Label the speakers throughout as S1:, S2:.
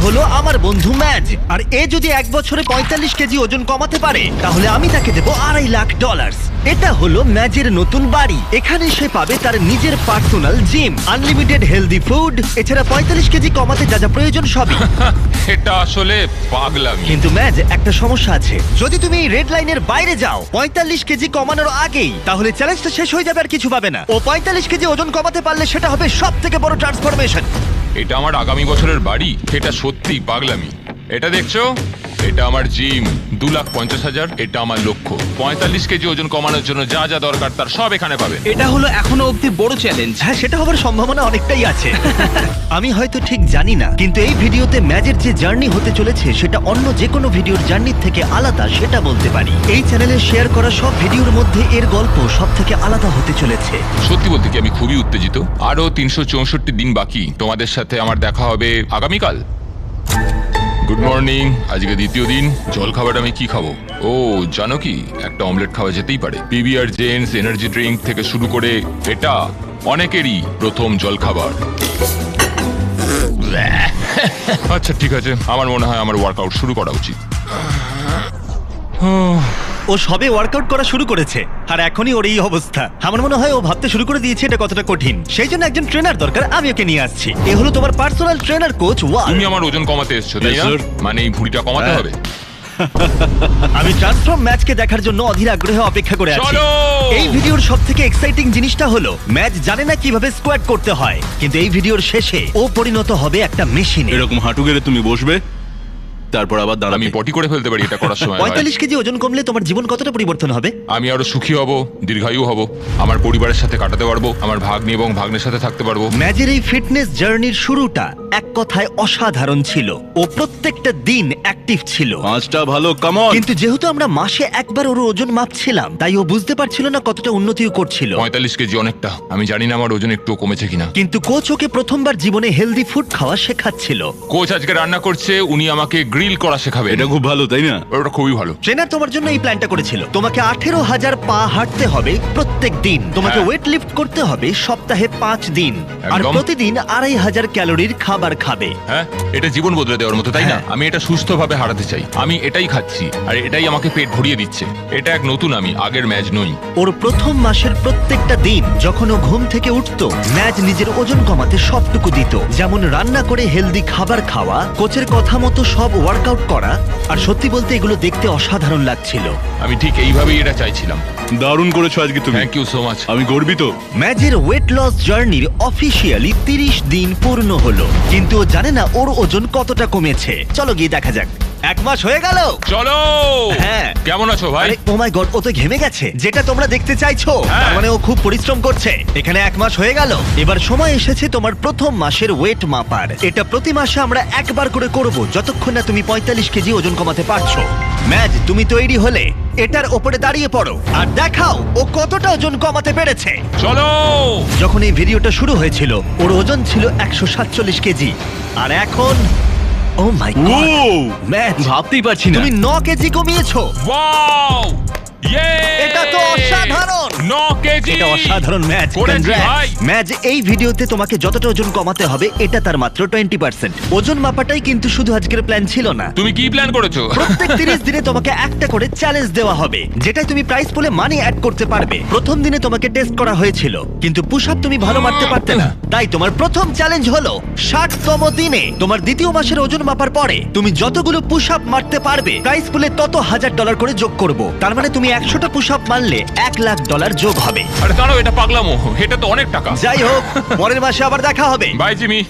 S1: হলো আমার বন্ধু ম্যাজ, আর এ যদি 1 বছরে 45 কেজি ওজন কমাতে পারে তাহলে আমি তাকে দেবো $2.5 লাখ। এটা হলো ম্যাজের নতুন বাড়ি। এখানে সে পাবে তার নিজের personal gym, unlimited healthy food, এছাড়া 45 কেজি কমাতে যা যা প্রয়োজন সবই।
S2: এটা আসলে পাগলামি।
S1: কিন্তু ম্যাজ, একটা সমস্যা আছে। যদি তুমি এই রেড লাইনের বাইরে যাও 45 কেজি কমানোর আগেই, তাহলে চ্যালেঞ্জটা শেষ হয়ে যাবে আর কিছু পাবে না। ও 45 কেজি ওজন কমাতে পারলে সেটা হবে সব থেকে বড় ট্রান্সফরমেশন।
S2: এটা আমার আগামী বছরের বাড়ি। এটা সত্যি পাগলামি। এটা দেখছো, এটা আমার জিম, 2,50,000। এটা আমার লক্ষ্য। 45 কেজি ওজন কমানোর জন্য যা যা দরকার তার সব এখানে পাবেন।
S3: এটা হলো এখনো অব্দি বড় চ্যালেঞ্জ।
S1: হ্যাঁ, সেটা হবার সম্ভাবনা অনেকটাই আছে। আমি হয়তো ঠিক জানি না, কিন্তু এই ভিডিওতে ম্যাজের যে জার্নি হতে চলেছে সেটা অন্য যে কোনো ভিডিওর জার্নির থেকে আলাদা, সেটা বলতে পারি। এই চ্যানেলে শেয়ার করা সব ভিডিওর মধ্যে এর গল্প সব থেকে আলাদা হতে চলেছে।
S2: সত্যি বলতে কি আমি খুবই উত্তেজিত। আরো 364 দিন বাকি। তোমাদের সাথে আমার দেখা হবে আগামীকাল। Good morning. আজকে দ্বিতীয় দিন। জল খাবার আমি কি খাবো? ও জানো কি, একটা অমলেট খাওয়া যেতেই পারে। পিবিআর জেন্টস এনার্জি ড্রিঙ্ক থেকে শুরু করে এটা অনেকেরই প্রথম জল খাবার। আচ্ছা ঠিক আছে, আমার মনে হয় আমার ওয়ার্কআউট শুরু করা উচিত।
S1: ও সবে ওয়ার্কআউট করা শুরু করেছে আর এখনই ওর এই অবস্থা। আমার মনে হয় ও ভাবতে শুরু করে দিয়েছে এটা কতটা কঠিন। সেই জন্য একজন ট্রেনার দরকার, আমি ওকে নিয়ে আসছি। এ হলো তোমার পার্সোনাল ট্রেনার কোচ ওয়াল।
S2: তুমি আমার ওজন কমাতে এসছো তাই
S4: Yes,
S2: না?
S4: sir.
S2: মানে এই ভুঁড়িটা কমাতে হবে।
S1: আমি ট্রান্সফর্ম ম্যাচকে দেখার জন্য অধীর আগ্রহে অপেক্ষা করে আছি।
S2: চলো!
S1: এই ভিডিওর সবথেকে এক্সাইটিং জিনিসটা হলো ম্যাচ জানে না কিভাবে স্কোয়াট করতে হয়, কিন্তু এই ভিডিওর শেষে ও পরিণত হবে একটা মেশিনে।
S4: এরকম হাঁটু গেড়ে তুমি বসবে, তারপর আবার
S2: আমি
S4: দাঁড়াবে।
S2: পটি করে ফেলতে পারি এটা করার সময়।
S1: 45 কেজি ওজন কমলে তোমার জীবন কতটা পরিবর্তন হবে?
S2: আমি আরো সুখী হব, দীর্ঘায়ু হব, আমার পরিবারের সাথে কাটাতে পারবো, আমার ভাগ্নি এবং ভাগ্নের সাথে থাকতে পারবো।
S1: ম্যাচের এই ফিটনেস জার্নির শুরুটা এক কথায় অসাধারণ ছিল। ও প্রত্যেকটা দিন অ্যাক্টিভ ছিল।
S4: পাঁচটা ভালো, কামন।
S1: কিন্তু যেহেতু আমরা মাসে একবার ওর ওজন মাপছিলাম, তাই ও বুঝতে পারছিল না কতটা উন্নতিও করছিল।
S2: 45 কেজি অনেকটা। আমি জানি না আমার ওজন একটু কমেছে কিনা।
S1: কিন্তু কোচ ওকে প্রথমবার জীবনে হেলদি ফুড খাওয়া শেখাচ্ছিল।
S2: কোচ আজকে রান্না করছে, উনি আমাকে গ্রিল করা শেখাবে।
S4: এটা খুব ভালো, তাই না?
S2: ওটা খুবই ভালো।
S1: ট্রেনার তোমার জন্য এই প্ল্যানটা করেছিল। তোমাকে 18,000 পা হাঁটতে হবে প্রত্যেক দিন। তোমাকে
S2: হ্যাঁ।
S1: ওয়েট লিফট করতে হবে সপ্তাহে 5 দিন, আর
S2: একদম।
S1: প্রতিদিন 2,500 ক্যালোরির খাবার খাবে।
S2: হ্যাঁ, এটা জীবন বদলে দেওয়ার মতো, তাই না?
S1: হ্যাঁ।
S2: আমি এটা সুস্থভাবে হারাতে চাই। আমি এটাই খাচ্ছি আর এটাই আমাকে পেট ভরিয়ে দিচ্ছে। এটা এক নতুন আমি, আগের ম্যাচ নই।
S1: ওর প্রথম মাসের প্রত্যেকটা দিন যখন ও ঘুম থেকে উঠতো, ম্যাচ নিজের ওজন কমাতে সবটুকু দিত। যেমন রান্না করে হেলদি খাবার খাওয়া, কোচের কথা মতো সব ওয়ার্কআউট করা। আর সত্যি বলতে এগুলো দেখতে অসাধারণ লাগছিল।
S2: আমি ঠিক এইভাবেই এটা চাইছিলাম।
S4: দারুণ করেছো আজকে তুমি।
S2: Thank you so much.
S4: আমি গর্বিত।
S1: ম্যাচের ওয়েট লস জার্নির অফিসিয়ালি 30 দিন পূর্ণ হলো, কিন্তু ও জানে না ওর ওজন কতটা কমেছে। চলো গিয়ে দেখা যাক। 1 মাস হয়ে গেল।
S2: চলো।
S1: হ্যাঁ।
S2: কেমন আছো ভাই?
S1: আরে ও মাই গড, ও তো ঘেমে গেছে, যেটা তোমরা দেখতে চাইছো।
S2: হ্যাঁ।
S1: তার মানে ও খুব পরিশ্রম করছে। এখানে 1 মাস হয়ে গেল। এবার সময় এসেছে তোমার প্রথম মাসের ওয়েট মাপার। এটা প্রতি মাসে আমরা একবার করে করব, যতক্ষণ না তুমি 45 কেজি ওজন কমাতে পারছো। ম্যাচ, তুমি তৈরি হলে এটার ওপরে দাঁড়িয়ে পড়ো আর দেখাও ও কতটা ওজন কমাতে পেরেছে।
S2: চলো।
S1: যখন এই ভিডিওটা শুরু হয়েছিল ওর ওজন ছিল 147 কেজি, আর এখন ও মাই
S4: ও
S1: গড ম্যাচ,
S3: ভাবতেই পারছি না।
S1: তুমি 9 কেজি কমিয়েছো।
S2: ওয়াও! ইয়ে!
S1: এটা তো অসাধারণ।
S2: 9 কেজি।
S1: এটা অসাধারণ ম্যাচ।
S2: করেছি ভাই।
S1: ম্যাচ, এই ভিডিওতে তোমাকে যতটা ওজন কমাতে হবে এটা তার মাত্র 20%। ওজন মাপাটাই কিন্তু শুধু আজকের প্ল্যান ছিল না।
S2: তুমি কি প্ল্যান করেছো?
S1: প্রত্যেক 30 দিনে তোমাকে একটা করে চ্যালেঞ্জ দেওয়া হবে, যেটাই তুমি প্রাইস পুলে মানি অ্যাড করতে পারবে। প্রথম দিনে তোমাকে টেস্ট করা হয়েছিল, কিন্তু পুশ আপ তুমি ভালো মারতে পারতে না। তাই তোমার প্রথম চ্যালেঞ্জ হলো 60তম দিনে তোমার দ্বিতীয় মাসের ওজন মাপার পরে তুমি যতগুলো পুশ আপ মারতে পারবে, প্রাইস পুলে তত $1,000 করে যোগ করব। তার মানে তুমি 100টা পুশ আপ মারলে $1,00,000 যোগ হবে।
S2: আরে দাঁড়াও, এটা পাগলামো। এটা তো অনেক টাকা।
S1: যাই হোক, পরের মাসে আবার দেখা হবে।
S2: Bye Jimmy.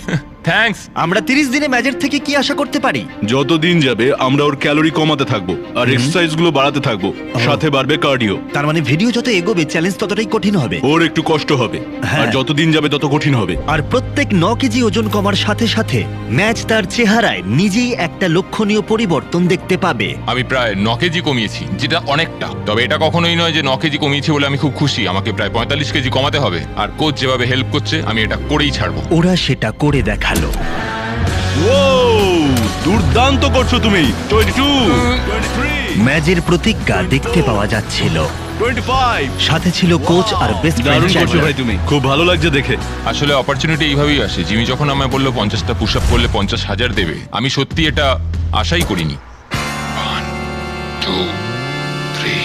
S2: থ্যাঙ্কস।
S1: আমরা 30 দিনে ম্যাচের থেকে কি আশা করতে পারি?
S4: যত দিন যাবে আমরা ওর ক্যালোরি কমাতে থাকবো আর এক্সারসাইজ গুলো বাড়াতে থাকবো, সাথে বাড়বে কার্ডিও।
S1: তার মানে ভিডিও যত এগোবে চ্যালেঞ্জ ততটাই কঠিন হবে।
S4: ওর একটু কষ্ট হবে,
S1: হ্যাঁ।
S4: আর যত দিন যাবে তত কঠিন হবে।
S1: আর প্রত্যেক 9 কেজি ওজন কমার সাথে সাথে ম্যাচ তার চেহারায় নিজেই একটা লক্ষণীয় পরিবর্তন দেখতে পাবে।
S2: আমি প্রায় 9 কেজি কমিয়েছি, যেটা অনেকটা। তবে এটা কখনোই নয় যে 9 কেজি কমিয়েছি বলে আমি খুব খুশি। আমাকে প্রায় 45 কেজি কমাতে হবে। আর কোচ যেভাবে হেল্প করছে, আমি এটা করেই ছাড়বো।
S1: ওরা সেটা করে দেখালো।
S4: ও দুর্দান্ত করছো তুমি। 22, 23,
S1: ম্যাজের প্রতিজ্ঞা দেখতে পাওয়া যাচ্ছিল।
S4: 25।
S1: সাথে ছিল কোচ আর বেস্ট
S4: দারুণ
S1: ফ্রেন্ড
S4: করছো ভাই তুমি, খুব ভালো লাগছে দেখে।
S2: আসলে অপরচুনিটি এইভাবেই আসে। জিমি যখন আমায় বললো 50টা পুশ আপ করলে 50,000 দেবে, আমি সত্যি এটা আশাই করিনি। 1 2 3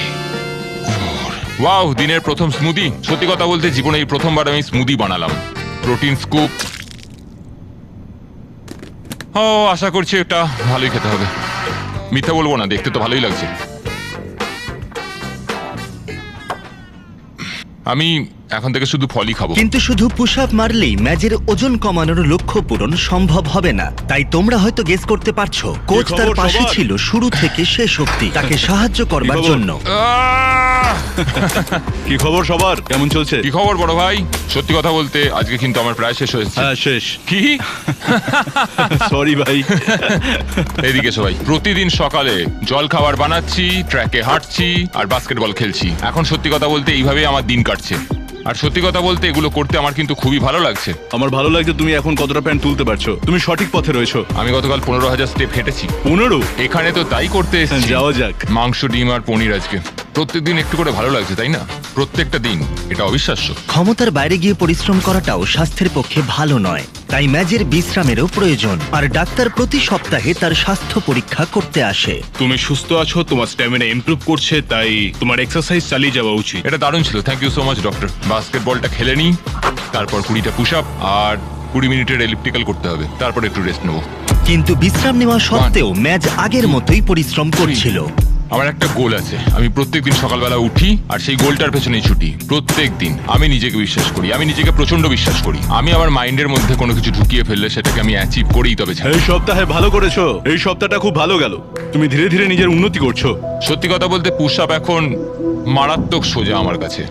S2: 4 ওয়াও, দিনের প্রথম স্মুদি। সত্যি কথা বলতে জীবনে এই প্রথমবার আমি স্মুদি বানালাম। Protein scoop. ও, আশা করছি এটা ভালোই খেতে হবে। মিথ্যা বলবো না, দেখতে তো ভালোই লাগছে। আমি এখন থেকে শুধু ফলই খাবো।
S1: কিন্তু শুধু পুশ আপ মারলেই ম্যাজের ওজন কমানোর লক্ষ্য পূরণ সম্ভব হবে না। তাই তোমরা হয়তো গেস করতে পারছো কোচ
S4: খবর
S1: তার পাশে
S4: সবার?
S1: ছিল শুরু থেকে শেষ অবধি তাকে সাহায্য করবার
S4: খবর?
S1: জন্য।
S2: আহ!
S4: কি খবর সবার, কেমন চলছে?
S2: কি খবর বড় ভাই? সত্যি কথা বলতে আজকে কিন্তু আমার প্রায় শেষ হয়েছে।
S4: হ্যাঁ শেষ।
S2: কি?
S4: সরি ভাই।
S2: এদিকে সবাই, প্রতিদিন সকালে জল খাবার বানাচ্ছি, ট্র্যাকে হাঁটছি আর বাস্কেটবল খেলছি। এখন সত্যি কথা বলতে এইভাবেই আমার দিন কাটছে। আর সত্যি কথা বলতে এগুলো করতে আমার কিন্তু খুবই ভালো লাগছে।
S4: আমার ভালো লাগছে তুমি এখন কতটা প্যান্ট তুলতে পারছো, তুমি সঠিক পথে রয়েছো।
S2: আমি গতকাল 15,000 স্টেপ হেঁটেছি।
S4: 15?
S2: এখানে তো তাই করতে এসেছি।
S4: যাওয়া যাক।
S2: মাংস, ডিম আর পনির আজকে। প্রত্যেকদিন একটু করে ভালো লাগছে, তাই না? প্রত্যেকটা দিন, এটা অবিশ্বাস্য।
S1: ক্ষমতার বাইরে গিয়ে পরিশ্রম করাটাও স্বাস্থ্যের পক্ষে ভালো নয়, তাই ম্যাজের বিশ্রামেরও প্রয়োজন। আর ডাক্তার প্রতি সপ্তাহে তার স্বাস্থ্য পরীক্ষা করতে আসে।
S5: তুমি সুস্থ আছো, তোমার স্ট্যামিনা ইমপ্রুভ করছে, তাই তোমার এক্সারসাইজ চালিয়ে যাওয়া উচিত।
S2: এটা দারুণ ছিল, thank you so much doctor. বাস্কেটবলটা খেলে নিই, তারপর 20টা পুশ আপ আর 20 মিনিটের এলিপ্টিক্যাল করতে হবে, তারপর একটু রেস্ট নেবো।
S1: কিন্তু বিশ্রাম নেওয়া সত্ত্বেও ম্যাজ আগের মতোই পরিশ্রম করছিল।
S2: আমার একটা গোল আছে, আমি প্রত্যেকদিন সকালবেলা উঠি আর সেই গোলটার পেছনেই ছুটি। প্রত্যেকদিন আমি নিজেকে বিশ্বাস করি, আমি নিজেকে প্রচন্ড বিশ্বাস করি। আমি আমার মাইন্ডের মধ্যে কোনো কিছু ঢুকিয়ে ফেললে সেটাকে আমি অ্যাচিভ করেই তবে ছাড়ি।
S4: এই সপ্তাহে ভালো করেছো, এই সপ্তাহটা খুব ভালো গেল। তুমি ধীরে ধীরে নিজের উন্নতি করছো।
S2: সত্যি কথা বলতে পুশ আপ এখন মারাত্মক সোজা আমার কাছে।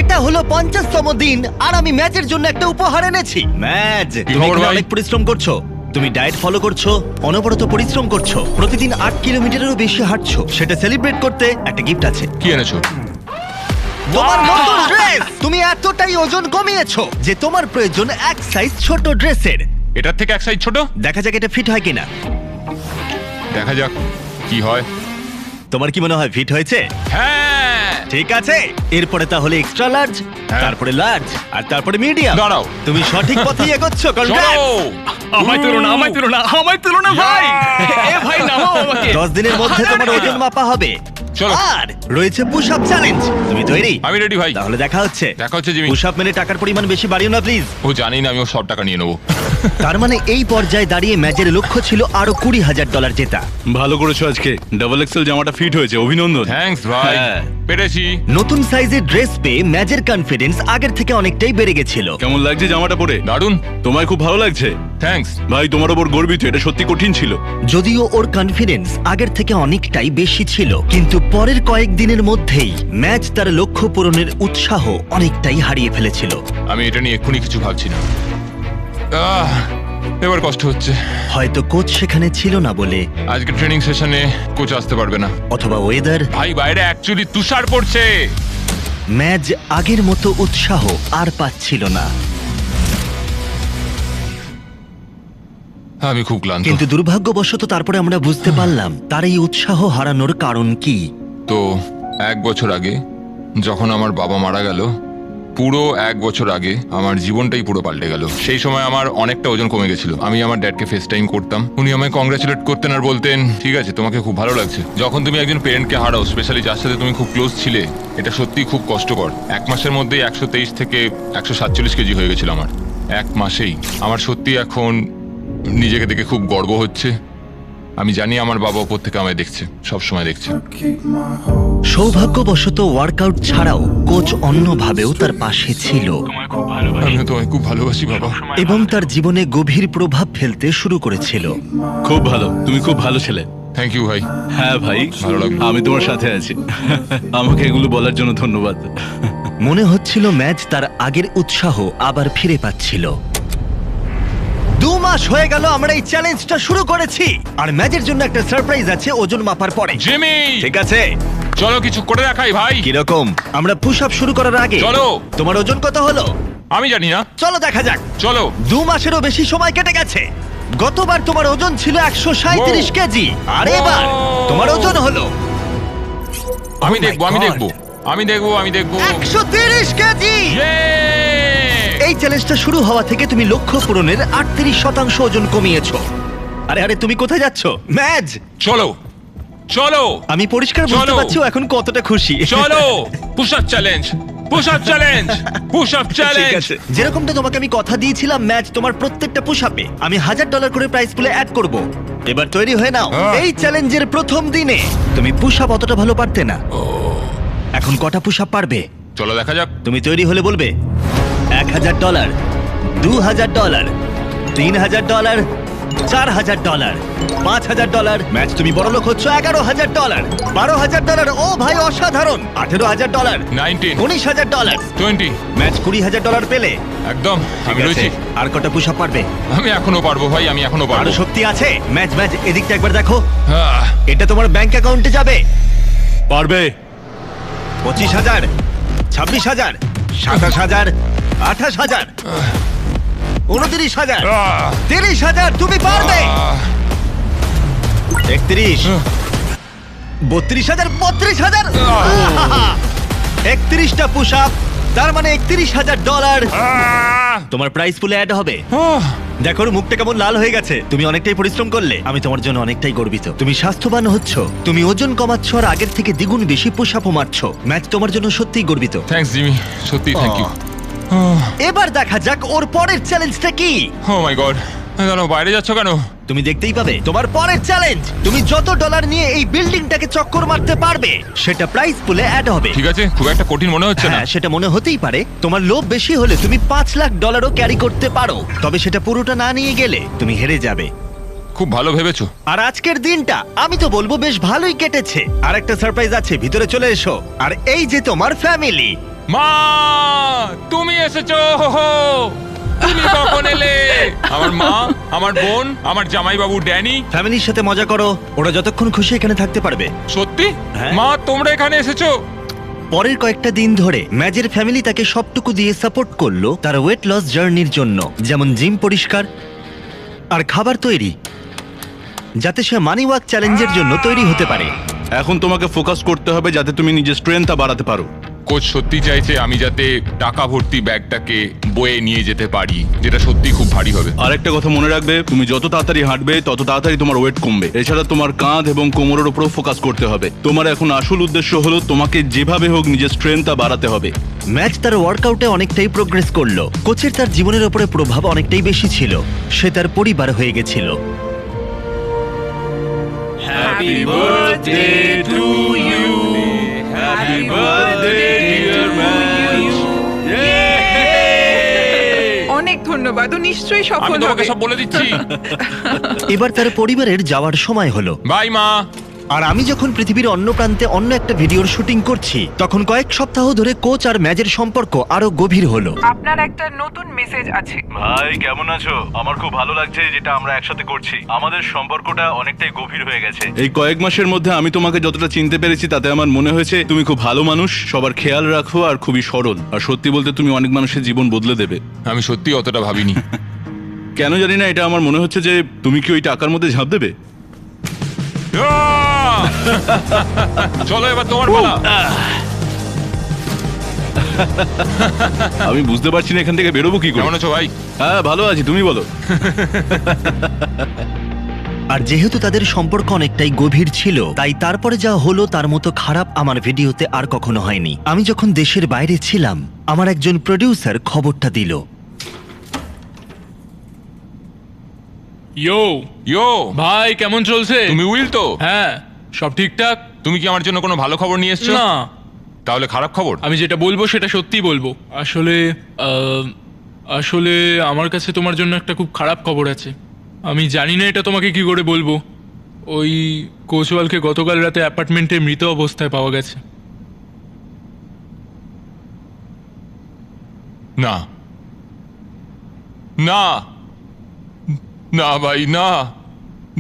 S1: এটা হলো 50তম দিন আর আমি ম্যাচের জন্য একটা উপহার এনেছি। ম্যাচ,
S2: কি
S1: তুমি
S2: খবর
S1: এখানে
S2: ভাই?
S1: অনেক পরিশ্রম করছো, তুমি ডায়েট ফলো করছো, অনবরত পরিশ্রম করছো, প্রতিদিন 8 কিলোমিটারেরও বেশি হাঁটছো। সেটা সেলিব্রেট করতে একটা গিফট আছে।
S2: কি এনেছো?
S1: তোমার নতুন ড্রেস। তুমি এতটাই ওজন কমিয়েছো যে তোমার প্রয়োজন এক সাইজ ছোট ড্রেসের।
S2: এটার থেকে এক সাইজ ছোট?
S1: দেখা যাক এটা ফিট হয় কিনা।
S2: দেখা যাক কি হয়।
S1: তোমার কি মনে হয় ফিট হয়েছে?
S2: হ্যাঁ।
S1: ঠিক আছে, এরপরে তাহলে এক্সট্রা লার্জ,
S2: হ্যাঁ।
S1: তারপরে লার্জ আর তারপরে মিডিয়াম।
S2: দাঁড়াও।
S1: তুমি সঠিক পথেই এগোচ্ছো।
S2: চলো।
S5: আমায় তুলো না, আমায় তুলো না, আমায় তুলো না ভাই। এ ভাই নামাও আমাকে।
S1: 10 দিনের মধ্যে তোমার ওজন মাপা হবে।
S2: চলো।
S1: আর রয়েছে পুশ আপ চ্যালেঞ্জ। তুমি তৈরি?
S2: আমি রেডি ভাই।
S1: তাহলে দেখা হচ্ছে।
S2: দেখা হচ্ছে জিমি।
S1: পুশ আপ মেনে টাকার পরিমাণ বেশি বাড়িও না প্লিজ।
S2: ও জানি না আমি ওর সব টাকা নিয়ে নেবো।
S1: তার মানে এই পর্যায়ে দাঁড়িয়ে ম্যাচের লক্ষ্য ছিল আরো $20,000 জেতা।
S4: ভালো করেছো আজকে, ডাবল এক্সেল জামাটা ফিট হয়েছে, অভিনন্দন।
S2: থ্যাঙ্কস ভাই,
S4: হ্যাঁ।
S2: পেরেছি।
S1: নতুন সাইজের ড্রেস পেয়ে ম্যাচের কনফিডেন্স আগের থেকে অনেকটাই বেড়ে গেছিল।
S4: কেমন লাগছে জামাটা পরে?
S2: দারুণ,
S4: তোমায় খুব ভালো লাগছে
S2: থ্যাঙ্কস।
S4: ভাই, তোমার ওপর গর্বিত, এটা সত্যি কঠিন ছিল।
S1: যদিও ওর কনফিডেন্স আগের থেকে অনেকটাই বেশি ছিল, কিন্তু পরের কয়েকদিনের মধ্যেই ম্যাচ তার লক্ষ্য পূরণের উৎসাহ অনেকটাই হারিয়ে ফেলেছিল।
S2: আমি এটা নিয়ে এক্ষুনি কিছু ভাবছি না। এবার কষ্ট হচ্ছে।
S1: হয়তো কোচ সেখানে ছিল না বলে,
S2: আজকে ট্রেনিং সেশনে কোচ আসতে পারবে না।
S1: অথবা ওয়েদার।
S2: ভাই বাইরে অ্যাকচুয়ালি তুষার পড়ছে।
S1: ম্যাচ আগের মতো উৎসাহ আর পাচ্ছিল না।
S2: আমি খুব ক্লান্ত।
S1: কিন্তু দুর্ভাগ্যবশত তারপরে আমরা বুঝতে পারলাম তার এই উৎসাহ হারানোর কারণ কি।
S2: তো 1 বছর আগে যখন আমার বাবা মারা গেল, পুরো 1 বছর আগে আমার জীবনটাই পুরো পাল্টে গেল। সেই সময় আমার অনেকটা ওজন কমে গেছিল। আমি আমার ড্যাডকে ফেস টাইম করতাম, উনি আমায় কংগ্রাচুলেট করতেন আর বলতেন ঠিক আছে তোমাকে খুব ভালো লাগছে। যখন তুমি একজন পেরেন্টকে হারাও, স্পেশালি যার সাথে তুমি খুব ক্লোজ ছিলে, এটা সত্যিই খুব কষ্টকর। 1 মাসের মধ্যেই 123 থেকে 147 কেজি হয়ে গেছিল আমার, 1 মাসেই। আমার সত্যি এখন নিজেকে দেখে খুব গর্ব হচ্ছে। আমি জানি আমার বাবা ওপর থেকে আমায় দেখছে, সব সময় দেখছে।
S1: সৌভাগ্যবশত ওয়ার্কআউট ছাড়াও কোচ অন্যভাবেও তার পাশে ছিল
S2: আমিও তোমায় খুব ভালোবাসি বাবা।
S1: এবং তার জীবনে গভীর প্রভাব ফেলতে শুরু করেছিল।
S4: খুব ভালো, তুমি খুব ভালো ছেলে।
S2: থ্যাংক ইউ ভাই।
S4: হ্যাঁ ভাই,
S2: ভালো লাগলো।
S4: আমি তোমার সাথে আছি। আমাকে এগুলো বলার জন্য ধন্যবাদ।
S1: মনে হচ্ছিল ম্যাচ তার আগের উৎসাহ আবার ফিরে পাচ্ছিল। 2 মাস হয়ে গেল আমরা এই চ্যালেঞ্জটা শুরু করেছি, আর ম্যাচের জন্য একটা সারপ্রাইজ আছে ওজন মাপার পরে।
S2: জিমি,
S1: ঠিক আছে,
S2: চলো কিছু করে দেখাই ভাই।
S1: কিরকম? আমরা পুশ আপ শুরু করার আগে
S2: চলো।
S1: তোমার ওজন কত হলো?
S2: আমি জানি না,
S1: চলো দেখা যাক।
S2: চলো।
S1: 2 মাসেরও বেশি সময় কেটে গেছে। গতবার তোমার ওজন ছিল 137 কেজি, আর এবার তোমার ওজন হলো
S2: আমি
S1: Oh my
S2: দেখবো আমি
S1: God!
S2: দেখবো আমি দেখবো আমি দেখবো
S1: 130 কেজি!
S2: Yay!
S1: এই চ্যালেঞ্জটা শুরু হওয়া থেকে তুমি লক্ষ্য পূরণের 38% ওজন কমিয়েছো। আরে আরে তুমি কোথায় যাচ্ছ? ম্যাজ!
S2: চলো চলো
S1: আমি পরিষ্কার বুঝতে
S2: চলো।
S1: পারছি ও এখন কতটা খুশি।
S2: চলো push up challenge push up challenge push up
S1: ঠিক
S2: চ্যালেঞ্জ
S1: আছে। যেরকমটা তোমাকে আমি কথা দিয়েছিলাম ম্যাচ, তোমার প্রত্যেকটা পুশ আপে আমি $1000 করে প্রাইস পুলে অ্যাড করব। এবার তৈরি হয়ে নাও। এই চ্যালেঞ্জের প্রথম দিনে তুমি পুশ আপ অতটা ভালো পারতে না। এখন কটা পুশ আপ পারবে?
S2: চলো দেখা যাক
S1: তুমি তৈরি হলে বলবে। $1000, $2000, $3000, $4000, $5000। ম্যাচ তুমি বড় লোক হচ্ছ। $11000, $12000। ও ভাই অসাধারণ। $18000,
S2: 19
S1: $19000।
S2: 20
S1: ম্যাচ $20000 পেলে।
S2: একদম আমি
S1: ঠিক আছে,
S2: রয়েছি
S1: আর কটা পুশ আপ পারবে?
S2: আমি এখনো পারবো ভাই আমি এখনো
S1: আরো
S2: পারবো
S1: শক্তি আছে। ম্যাচ ম্যাচ এদিকটা একবার দেখো।
S2: আহ,
S1: এটা তোমার ব্যাংক অ্যাকাউন্টে যাবে।
S4: পারবে।
S1: 25000, 26000, 27000, 28000, 29000,
S2: আহ,
S1: 30000। তুমি পারবে।
S2: আহ,
S1: 31, 32000, 32000। 31টা পুশ আপ, তার মানে $31000
S2: আহ,
S1: তোমার প্রাইস পুলে অ্যাড হবে।
S2: আহ।
S1: দেখো ওর মুখটা কেমন লাল হয়ে গেছে। তুমি অনেকটাই পরিশ্রম করলে। আমি তোমার জন্য অনেকটাই গর্বিত। তুমি স্বাস্থ্যবান হচ্ছ, তুমি ওজন কমাচ্ছ, আর আগের থেকে দ্বিগুণ বেশি পুশ আপও মারছো। ম্যাচ তোমার জন্য সত্যিই গর্বিত।
S2: থ্যাঙ্কস জিমি সত্যি থ্যাংক ইউ
S1: এবার দেখা যাক ওর পরের চ্যালেঞ্জটা কি।
S2: ও মাই গড দাঁড়াও বাইরে যাচ্ছ কেন
S1: তুমি দেখতেই পাবে তোমার পরের চ্যালেঞ্জ। তুমি যত ডলার নিয়ে এই বিল্ডিংটাকে চক্কর মারতে পারবে সেটা প্রাইস পুলে অ্যাড হবে।
S2: ঠিক আছে খুব একটা কঠিন মনে হচ্ছে না
S1: হ্যাঁ, সেটা মনে হতেই পারে। তোমার লোভ বেশি হলে তুমি $5,00,000 ক্যারি করতে পারো, তবে সেটা পুরোটা না নিয়ে গেলে তুমি হেরে যাবে।
S2: খুব ভালো ভেবেছো
S1: আর আজকের দিনটা আমি তো বলবো বেশ ভালোই কেটেছে। আর একটা সারপ্রাইজ আছে, ভিতরে চলে এসো। আর এই যে তোমার ফ্যামিলি।
S2: মা তুমি এসেছো তুমি কখন এলে আমার মা আমার বোন আমার জামাইবাবু ড্যানি
S1: ফ্যামিলির সাথে মজা করো, ওরা যতক্ষণ খুশি এখানে থাকতে পারবে।
S2: সত্যি
S1: হ্যাঁ।
S2: মা তোমরা এখানে এসেছো
S1: পরের কয়েকটা দিন ধরে ম্যাজের ফ্যামিলি তাকে সবটুকু দিয়ে সাপোর্ট করলো তার ওয়েট লস জার্নির জন্য, যেমন জিম পরিষ্কার আর খাবার তৈরি, যাতে সে মানি ওয়াক চ্যালেঞ্জের জন্য তৈরি হতে পারে।
S4: এখন তোমাকে ফোকাস করতে হবে যাতে তুমি নিজের স্ট্রেংথটা বাড়াতে পারো।
S2: কোচ সত্যি চাইছে আমি যাতে টাকা ভর্তি ব্যাগটাকে বয়ে নিয়ে যেতে পারি, যেটা সত্যি খুব ভারী হবে।
S4: আরেকটা কথা মনে রাখবে, তুমি যত তাড়াতাড়ি হাঁটবে তত তাড়াতাড়ি তোমার ওয়েট কমবে। এছাড়া তোমার কাঁধ এবং কোমরের উপরও ফোকাস করতে হবে। তোমার এখন আসল উদ্দেশ্য হলো তোমাকে যেভাবে হোক নিজের স্ট্রেংথটা বাড়াতে হবে।
S1: ম্যাচ তার ওয়ার্কআউটে অনেকটাই প্রোগ্রেস করলো। কোচের তার জীবনের উপরে প্রভাব অনেকটাই বেশি ছিল। সে তার পরিবার হয়ে গেছিল।
S5: Happy birthday to you, happy birthday dear match.
S6: অনেক ধন্যবাদ, ও নিশ্চয়ই
S2: আমি
S6: সফল
S2: তোমাকে
S6: হবে।
S2: সব বলে দিচ্ছি
S1: এবার তার পরিবারের যাওয়ার সময় হলো।
S2: বাই মা
S1: আর আমি যখন পৃথিবীর অন্য প্রান্তে অন্য একটা ভিডিওর শুটিং করছি, তখন কয়েক সপ্তাহ ধরে কোচ আর ম্যাচের সম্পর্ক আরো গভীর হলো।
S6: আপনার একটা নতুন মেসেজ আছে।
S4: ভাই কেমন আছো? আমার খুব ভালো লাগছে যেটা আমরা একসাথে করছি। আমাদের সম্পর্কটা অনেকটাই গভীর হয়ে গেছে। এই কয়েক মাসের মধ্যে আমি তোমাকে যতটা চিনতে পেরেছি তাতে আমার মনে হয়েছে তুমি খুব ভালো মানুষ, সবার খেয়াল রাখো আর খুবই সরল। আর সত্যি বলতে তুমি অনেক মানুষের জীবন বদলে দেবে।
S2: আমি সত্যি অতটা ভাবিনি
S4: কেন জানি না এটা আমার মনে হচ্ছে যে তুমি কি ওই টাকার মধ্যে ঝাঁপ দেবে?
S2: আহ! চলো এবার তোমার পালা
S4: আমি বুঝতে পারছি না এখান থেকে বেরোবো কি করে।
S2: কেমন আছো ভাই
S4: হ্যাঁ ভালো আছি, তুমি বলো।
S1: আর যেহেতু তাদের সম্পর্ক অনেকটাই গভীর ছিল, তাই তারপরে যা হলো তার মতো খারাপ আমার ভিডিওতে আর কখনো হয়নি। আমি যখন দেশের বাইরে ছিলাম, আমার একজন প্রডিউসার খবরটা দিল।
S5: ইয়ো
S2: ইয়ো
S5: ভাই কেমন চলছে?
S2: তুমি উইল তো
S5: হ্যাঁ সব ঠিকঠাক।
S2: তুমি কি আমার জন্য কোনো ভালো খবর নিয়ে এসছো
S5: না,
S2: তাহলে খারাপ খবর
S5: আমি যেটা বলবো সেটা সত্যিই বলবো। আসলে আসলে আমার কাছে তোমার জন্য একটা খুব খারাপ খবর আছে। আমি জানি না এটা তোমাকে কি করে বলবো। ওই কোচওয়ালকে গতকাল রাতে অ্যাপার্টমেন্টে মৃত অবস্থায় পাওয়া গেছে।
S2: না না না ভাই না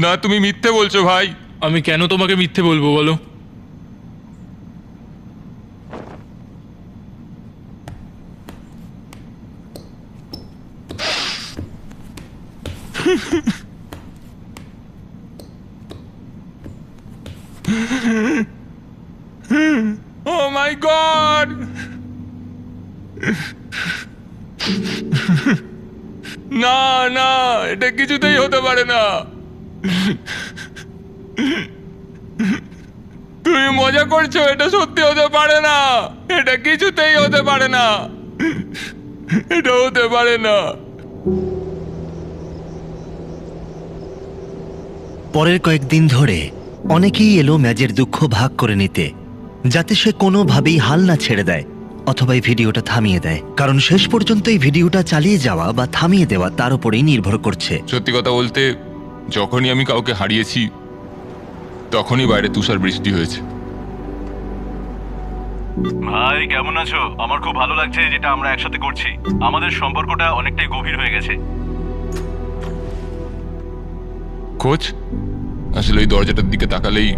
S2: না তুমি মিথ্যে বলছো ভাই
S5: আমি কেন তোমাকে মিথ্যে বলবো বলো?
S2: এটা কিছুতেই হতে পারে না। তুমি মজা করছো, এটা সত্যি হতে পারে না, এটা কিছুতেই হতে পারে না, এটা হতে পারে না।
S1: পরের কয়েকদিন ধরে অনেকেই এলো ম্যাজের দুঃখ ভাগ করে নিতে, যাতে সে কোনোভাবেই হাল না ছেড়ে দেয় অথবা এই ভিডিওটা থামিয়ে দেয়, কারণ শেষ পর্যন্ত এই ভিডিওটা চালিয়ে যাওয়া বা থামিয়ে দেওয়া তার উপরেই নির্ভর করছে।
S2: সত্যি কথা বলতে, যখনই আমি কাউকে হারিয়েছি তখনই বাইরে তুষার বৃষ্টি হয়েছে।
S4: ভাই কেমন আছো? আমার খুব ভালো লাগছে যেটা আমরা একসাথে করছি। আমাদের সম্পর্কটা অনেকটাই গভীর হয়ে গেছে।
S2: কোচ, আসলে ওই দরজাটার দিকে তাকালেই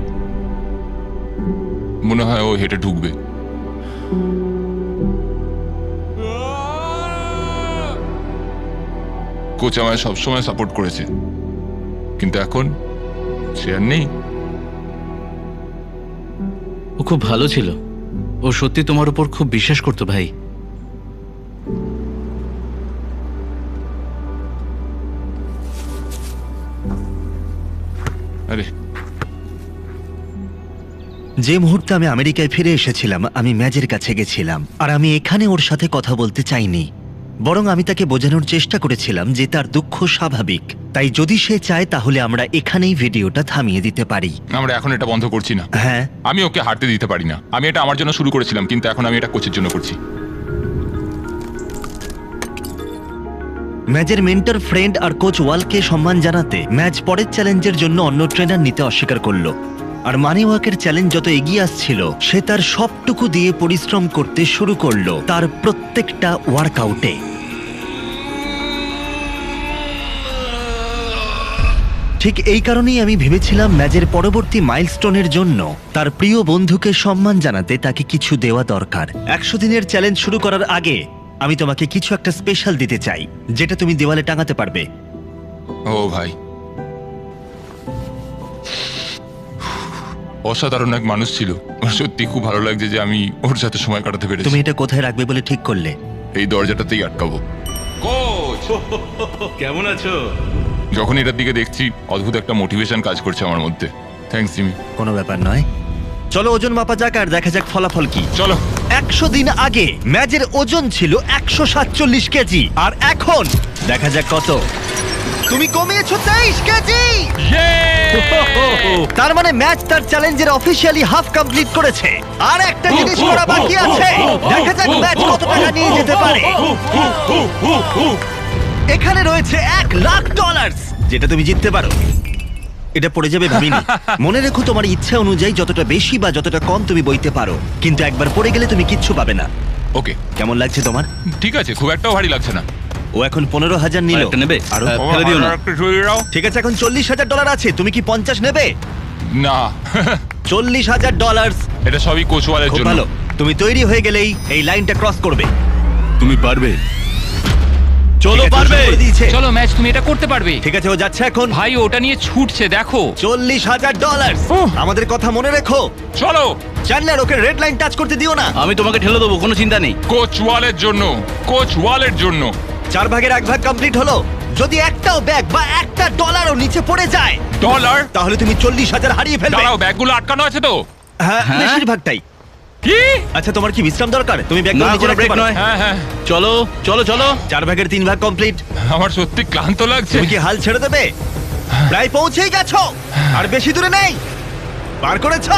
S2: মনে হয় ও হেঁটে ঢুকবে। কোচ আমায় সবসময় সাপোর্ট করেছে, কিন্তু এখন সে আর নেই।
S3: ও খুব ভালো ছিল, ও সত্যি তোমার উপর খুব বিশ্বাস করতো ভাই।
S2: আরে
S1: যে মুহূর্তে আমি আমেরিকায় ফিরে এসেছিলাম, আমি ম্যাজের কাছে গেছিলাম, আর আমি এখানে ওর সাথে কথা বলতে চাইনি, বরং আমি তাকে বোঝানোর চেষ্টা করেছিলাম যে তার দুঃখ স্বাভাবিক, তাই যদি সে চায় তাহলে আমরা এখানেই ভিডিওটা থামিয়ে দিতে পারি।
S2: আমরা এখন এটা বন্ধ করছি না।
S1: হ্যাঁ,
S2: আমি ওকে হারতে দিতে পারি না। আমি এটা আমার জন্য শুরু করেছিলাম, কিন্তু এখন আমি এটা কোচের জন্য করছি।
S1: ম্যাজের মেন্টর, ফ্রেন্ড আর কোচ ওয়ালকে সম্মান জানাতে ম্যাচ পরের চ্যালেঞ্জের জন্য অন্য ট্রেনার নিতে অস্বীকার করলো। আর মানি ওয়াকের চ্যালেঞ্জ যত এগিয়ে আসছিল, সে তার সবটুকু দিয়ে পরিশ্রম করতে শুরু করলো তার প্রত্যেকটা ওয়ার্কআউটে। ঠিক এই কারণেই আমি ভেবেছিলাম ম্যাচের পরবর্তী মাইলস্টোনের জন্য তার প্রিয় বন্ধুকে সম্মান জানাতে তাকে কিছু দেওয়া দরকার। 100 দিনের চ্যালেঞ্জ শুরু করার আগে আমি তোমাকে কিছু একটা স্পেশাল দিতে চাই, যেটা তুমি দেওয়ালে টাঙাতে পারবে।
S2: ও ভাই, অসাধারণ এক মানুষ ছিল। সত্যি খুব ভালো লাগছে যে আমি ওর সাথে সময় কাটাতে পেরেছি।
S1: তুমি এটা কোথায় রাখবে বলে ঠিক করলে?
S2: এই দরজাটাতেই আটকাবো। কোচ,
S4: কেমন আছো?
S2: যখন এটার দিকে দেখছি অদ্ভুত একটা মোটিভেশন কাজ করছে আমার মধ্যে। Thanks Jimmy.
S1: কোনো ব্যাপার নয়, চলো ওজন মাপা যাক আর দেখা যাক ফলাফল কি।
S2: চলো।
S1: 100 দিন আগে ম্যাচের ওজন ছিল 147 কেজি, আর এখন দেখা যাক কত। তুমি কমিয়েছো 23 কেজি। তার মানে ম্যাচ তার চ্যালেঞ্জের অফিসিয়ালি হাফ কমপ্লিট করেছে, আর একটা জিনিস করা বাকি আছে। দেখা যাক ম্যাচ কত টাকা নিয়ে যেতে পারে। এখানে রয়েছে $1,00,000, যেটা তুমি জিততে পারো। এটা পড়ে যাবে ভাবিনি। মনে রেখো, তোমার ইচ্ছা অনুযায়ী যতটা বেশি বা যতটা কম তুমি বইতে পারো, কিন্তু একবার পড়ে গেলে তুমি কিচ্ছু পাবে না।
S2: ওকে,
S1: কেমন লাগছে তোমার?
S2: ঠিক আছে, খুব একটাও ভারী লাগছে না।
S1: ও এখন 15,000 নিল।
S3: আরেকটা নেবে?
S1: আরো?
S3: ফেলে দিও না।
S2: আর একটু সরিয়ে দাও।
S1: ঠিক আছে, এখন $40,000 আছে। তুমি কি 50 নেবে?
S2: না।
S1: $40,000।
S2: এটা সবই কোচওয়ালের
S1: খুব
S2: জন্য।
S1: ভালো, তুমি তৈরি হয়ে গেলেই এই লাইনটা ক্রস করবে।
S4: তুমি পারবে।
S1: চলো, পারবে।
S7: চলো ম্যাচ, তুমি এটা করতে পারবে।
S1: ঠিক আছে, ও যাচ্ছে এখন।
S7: ভাই ওটা নিয়ে ছুটছে, দেখো।
S1: $40,000। আমাদের কথা মনে রেখো।
S2: চলো।
S1: Chandler, okay red line touch করতে দিও না।
S3: আমি তোমাকে ঠেলে দেবো, কোনো চিন্তা নেই।
S2: কোচওয়ালের জন্য, কোচওয়ালের জন্য।
S1: 4 ভাগের 1 ভাগ কমপ্লিট হলো। যদি একটাও ব্যাগ বা একটা ডলারও নিচে পড়ে যায়,
S2: ডলার?
S1: তাহলে তুমি 40,000 হারিয়ে ফেলবে।
S2: দাঁড়াও, ব্যাগগুলো আটকানো আছে তো?
S1: হ্যাঁ, বেশিরভাগটাই।
S2: কি?
S1: আচ্ছা, তোমার কি বিশ্রাম দরকার? তুমি ব্যাগ
S3: না,
S1: নিচে
S3: কোনো
S1: রাখতে
S3: ব্রেক
S1: পারো।
S3: নয়।
S2: হ্যাঁ হ্যাঁ,
S3: চলো চলো চলো।
S1: 4 ভাগের 3 ভাগ কমপ্লিট।
S2: আমার সত্যি ক্লান্ত লাগছে।
S1: তুমি কি হাল ছেড়ে দেবে? প্রায় পৌঁছেই গেছো, আর বেশি দূরে নেই। পার করেছো।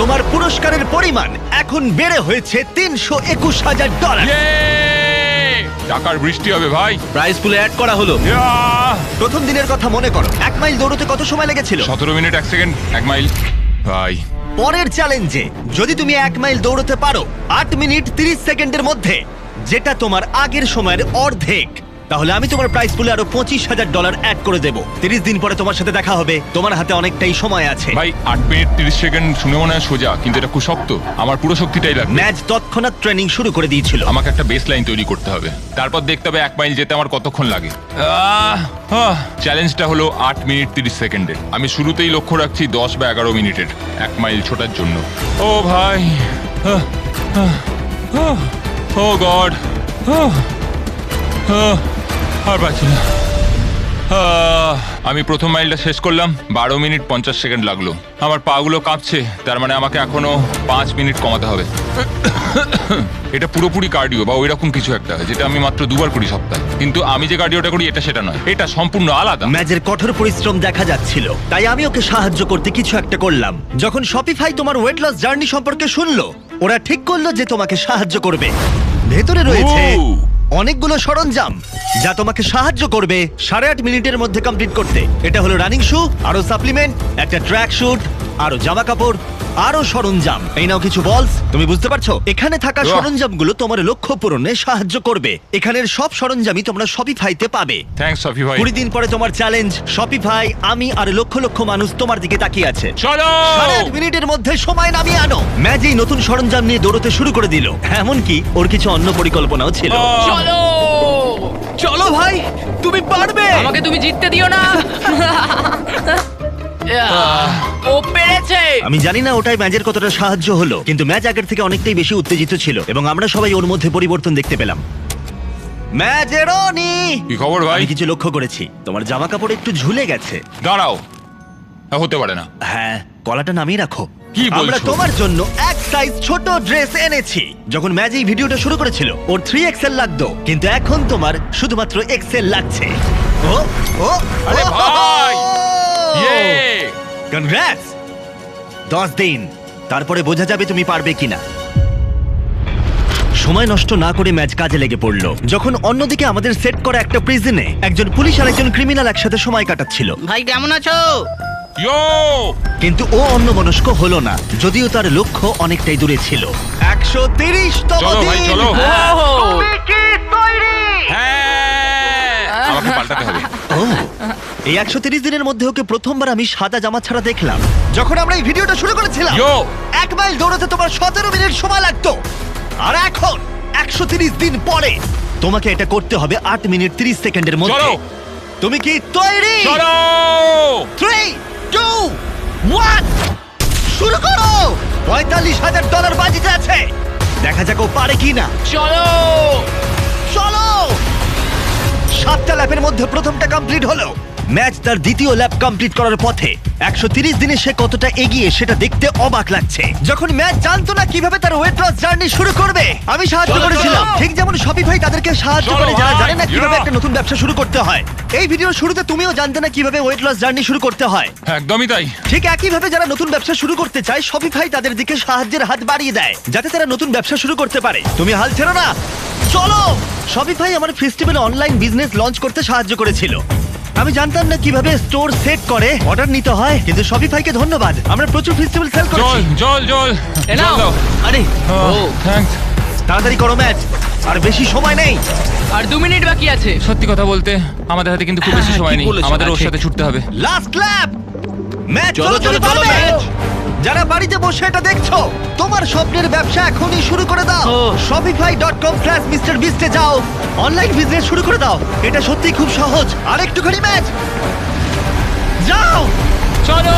S1: তোমার পুরস্কারের পরিমাণ এখন বেড়ে হয়েছে $321,000।
S2: ইয়ে! টাকার বৃষ্টি হবে ভাই।
S3: প্রাইস পুলে অ্যাড করা হলো।
S2: ইয়াহ!
S1: প্রথম দিনের কথা মনে করো, 1 মাইল দৌড়তে কত সময় লেগেছিল?
S2: 17 মিনিট 1 সেকেন্ড, 1 মাইল। ভাই,
S1: পরের চ্যালেঞ্জে যদি তুমি 1 মাইল দৌড়তে পারো 8 মিনিট 30 সেকেন্ডের মধ্যে, যেটা তোমার আগের সময়ের অর্ধেক, তাহলে আমি তোমার প্রাইস পুলে আরো $25,000 অ্যাড করে দেব। 30 দিন পরে তোমার সাথে দেখা হবে, তোমার হাতে অনেকটাই সময় আছে।
S2: ভাই 8 মিনিট 30 সেকেন্ড শুনে মনে হয় সোজা, কিন্তু এটা খুব শক্ত। আমার পুরো শক্তিটাই লাগবে।
S1: ম্যাচ তৎক্ষণাৎ ট্রেনিং শুরু করে দিয়েছিল।
S2: আমাকে একটা বেস লাইন তৈরি করতে হবে, তারপর দেখতে হবে 1 মাইল যেতে আমার কতক্ষণ লাগে। চ্যালেঞ্জটা হলো 8 মিনিট 30 সেকেন্ডের। আমি শুরুতেই লক্ষ্য রাখছি 10 বা 11 মিনিটের 1 মাইল ছোটার জন্য। ও ভাই, ও গড, আর পারছি না। আমি প্রথম মাইলটা শেষ করলাম, 12 মিনিট 50 সেকেন্ড লাগলো। আমার পাগুলো কাঁপছে, তার মানে আমাকে এখনো 5 মিনিট কমাতে হবে। এটা পুরোপুরি কার্ডিও বা ওইরকম কিছু একটা, যেটা আমি মাত্র 2বার করি সপ্তাহে। কিন্তু আমি যে কার্ডিওটা করি এটা সেটা নয়, এটা সম্পূর্ণ আলাদা।
S1: ম্যাজের কঠোর পরিশ্রম দেখা যাচ্ছিল, তাই আমি ওকে সাহায্য করতে কিছু একটা করলাম। যখন শপিফাই তোমার ওয়েট লস জার্নি সম্পর্কে শুনলো, ওরা ঠিক করলো যে তোমাকে সাহায্য করবে। ভেতরে রয়েছে
S2: ও!
S1: অনেকগুলো সরঞ্জাম যা তোমাকে সাহায্য করবে 8.5 মিনিটের মধ্যে কমপ্লিট করতে। এটা হলো রানিং শু, আরো সাপ্লিমেন্ট, একটা ট্র্যাক শুট, আরো জামা কাপড়, আরো সরঞ্জাম। এই নাও কিছু বলস। তুমি বুঝতে পারছো, এখানে থাকা
S2: বাহ!
S1: সরঞ্জামগুলো তোমার লক্ষ্য পূরণে সাহায্য করবে। এখানের সব সরঞ্জামই তোমরা শপিফাইতে পাবে।
S2: থ্যাঙ্কস সফি ভাই।
S1: 20 দিন পরে তোমার চ্যালেঞ্জ, শপিফাই, আমি আর লক্ষ লক্ষ মানুষ তোমার দিকে তাকিয়ে আছে।
S2: চলো!
S1: 8.5 মিনিটের মধ্যে সময় নামিয়ে আনো। ম্যাজি নতুন সরঞ্জাম নিয়ে দৌড়তে শুরু করে দিল। এমনকি ওর কিছু অন্য পরিকল্পনাও ছিল।
S7: চলো
S1: চলো ভাই, তুমি পারবে।
S7: আমাকে তুমি জিততে দিও না। ও পেরেছে।
S1: আমি জানি না ওটাই ম্যাজের কতটা সাহায্য হলো, কিন্তু ম্যাচ আগের থেকে অনেকটাই বেশি উত্তেজিত ছিল এবং আমরা সবাই ওর মধ্যে পরিবর্তন দেখতে পেলাম। ম্যাজেরনি,
S2: কি খবর ভাই?
S1: আমি কিছু লক্ষ্য করেছি, তোমার জামা কাপড় একটু ঝুলে গেছে।
S2: দাঁড়াও, হতে পারে না।
S1: হ্যাঁ, কলাটা নামিয়ে রাখো।
S2: কি বলছো?
S1: আমরা তোমার জন্য এক সাইজ ছোট ড্রেস এনেছি। যখন ম্যাজ এই ভিডিওটা শুরু করেছিল ওর 3XL লাগতো, কিন্তু এখন তোমার শুধুমাত্র XL লাগছে। ও ও
S2: আরে ভাই! ইয়ে!
S1: কনগ্রাটস! 10 দিন, তারপরে বোঝা যাবে তুমি পারবে কিনা। সময় নষ্ট না করে ম্যাচ কাজে লেগে পড়লো। যখন অন্যদিকে আমাদের সেট করা একটা প্রিজনে একজন পুলিশ আর একজন ক্রিমিনাল একসাথে সময় কাটাচ্ছিল,
S7: ভাই কেমন আছো?
S2: ইয়ো!
S1: কিন্তু ও অন্যমনস্ক হলো না, যদিও তার লক্ষ্য অনেকটাই দূরে ছিল। 130তম
S2: চলো ভাই,
S1: দিন।
S2: চলো।
S1: তুমি কি তৈরি?
S2: হ্যাঁ! আমাকে পাল্টাতে হবে।
S1: ও, এই 130 দিনের মধ্যে ওকে প্রথমবার আমি সাদা জামা ছাড়া দেখলাম। যখন আমরা এই ভিডিওটা শুরু করেছিলাম,
S2: ইয়ো!
S1: 1 মাইল দৌড়াতে তোমার 17 মিনিট সময় লাগতো, আর এখন 130 দিন পরে তোমাকে এটা করতে হবে 8 মিনিট 30 সেকেন্ডের মধ্যে।
S2: চলো।
S1: তুমি কি তৈরি?
S2: চলো!
S1: 3, 2, 1, শুরু করো। $45,000 বাজিতে আছে। দেখা যাক ও পারে কিনা।
S7: চলো
S1: চলো। 7টা ল্যাপের মধ্যে প্রথমটা কমপ্লিট হলো। ম্যাচ তার দ্বিতীয় ল্যাপ কমপ্লিট করার পথে। 130 দিনে সে কতটা এগিয়ে সেটা দেখতে অবাক লাগছে। যখন ম্যাচ জানতো না কিভাবে তার ওয়েট লস জার্নি শুরু করবে, আমি সাহায্য
S2: চলো,
S1: করেছিলাম।
S2: চলো।
S1: ঠিক যেমন শপিফাই তাদেরকে সাহায্য
S2: চলো
S1: করে যারা
S2: ভাই,
S1: জানে না কিভাবে
S2: ইয়া।
S1: একটা নতুন ব্যবসা শুরু করতে হয়। এই ভিডিওর শুরুতে তুমিও জানতে না কিভাবে ওয়েট লস জার্নি শুরু করতে হয়।
S2: একদমই তাই।
S1: ঠিক একইভাবে যারা নতুন ব্যবসা শুরু করতে চায়, শপিফাই তাদের দিকে সাহায্যের হাত বাড়িয়ে দেয় যাতে তারা নতুন ব্যবসা শুরু করতে পারে। তুমি হাল ছেড়ো না, চলো। শপিফাই আমার ফেস্টিভ্যালে অনলাইন বিজনেস লঞ্চ করতে সাহায্য করেছিল। আমি জানতাম না কিভাবে স্টোর সেট করে অর্ডার নিতে হয়, কিন্তু শপিফাইকে ধন্যবাদ, আমরা প্রচুর ফেস্টিভ্যাল সেল
S2: জল
S1: করেছি।
S2: জল জল
S7: এ
S2: জল
S7: নাও।
S2: দাও।
S1: আরে
S2: থ্যাঙ্কস।
S1: তাড়াতাড়ি করো ম্যাচ, আর বেশি সময় নেই।
S7: আর 2 মিনিট বাকি আছে।
S2: সত্যি কথা বলতে আমাদের হাতে কিন্তু খুব বেশি সময়
S3: ঠিক
S2: নেই,
S3: বলেছো,
S2: আমাদের ওর
S3: ঠিক।
S2: সাথে ছুটতে হবে।
S1: লাস্ট ল্যাপ। ম্যাচ
S3: চলো,
S1: চলো
S3: চলো,
S1: চলো
S3: চলো,
S1: ম্যাচ।
S3: ম্যাচ।
S1: যারা বাড়িতে বসে এটা দেখছো, তোমার স্বপ্নের ব্যবসা এখনই শুরু করে দাও।
S3: ও।
S1: shopify.com/MrBeast এ যাও, অনলাইন বিজনেস শুরু করে দাও। এটা সত্যি খুব সহজ। আর একটুখানি ম্যাচ, যাও।
S7: চলো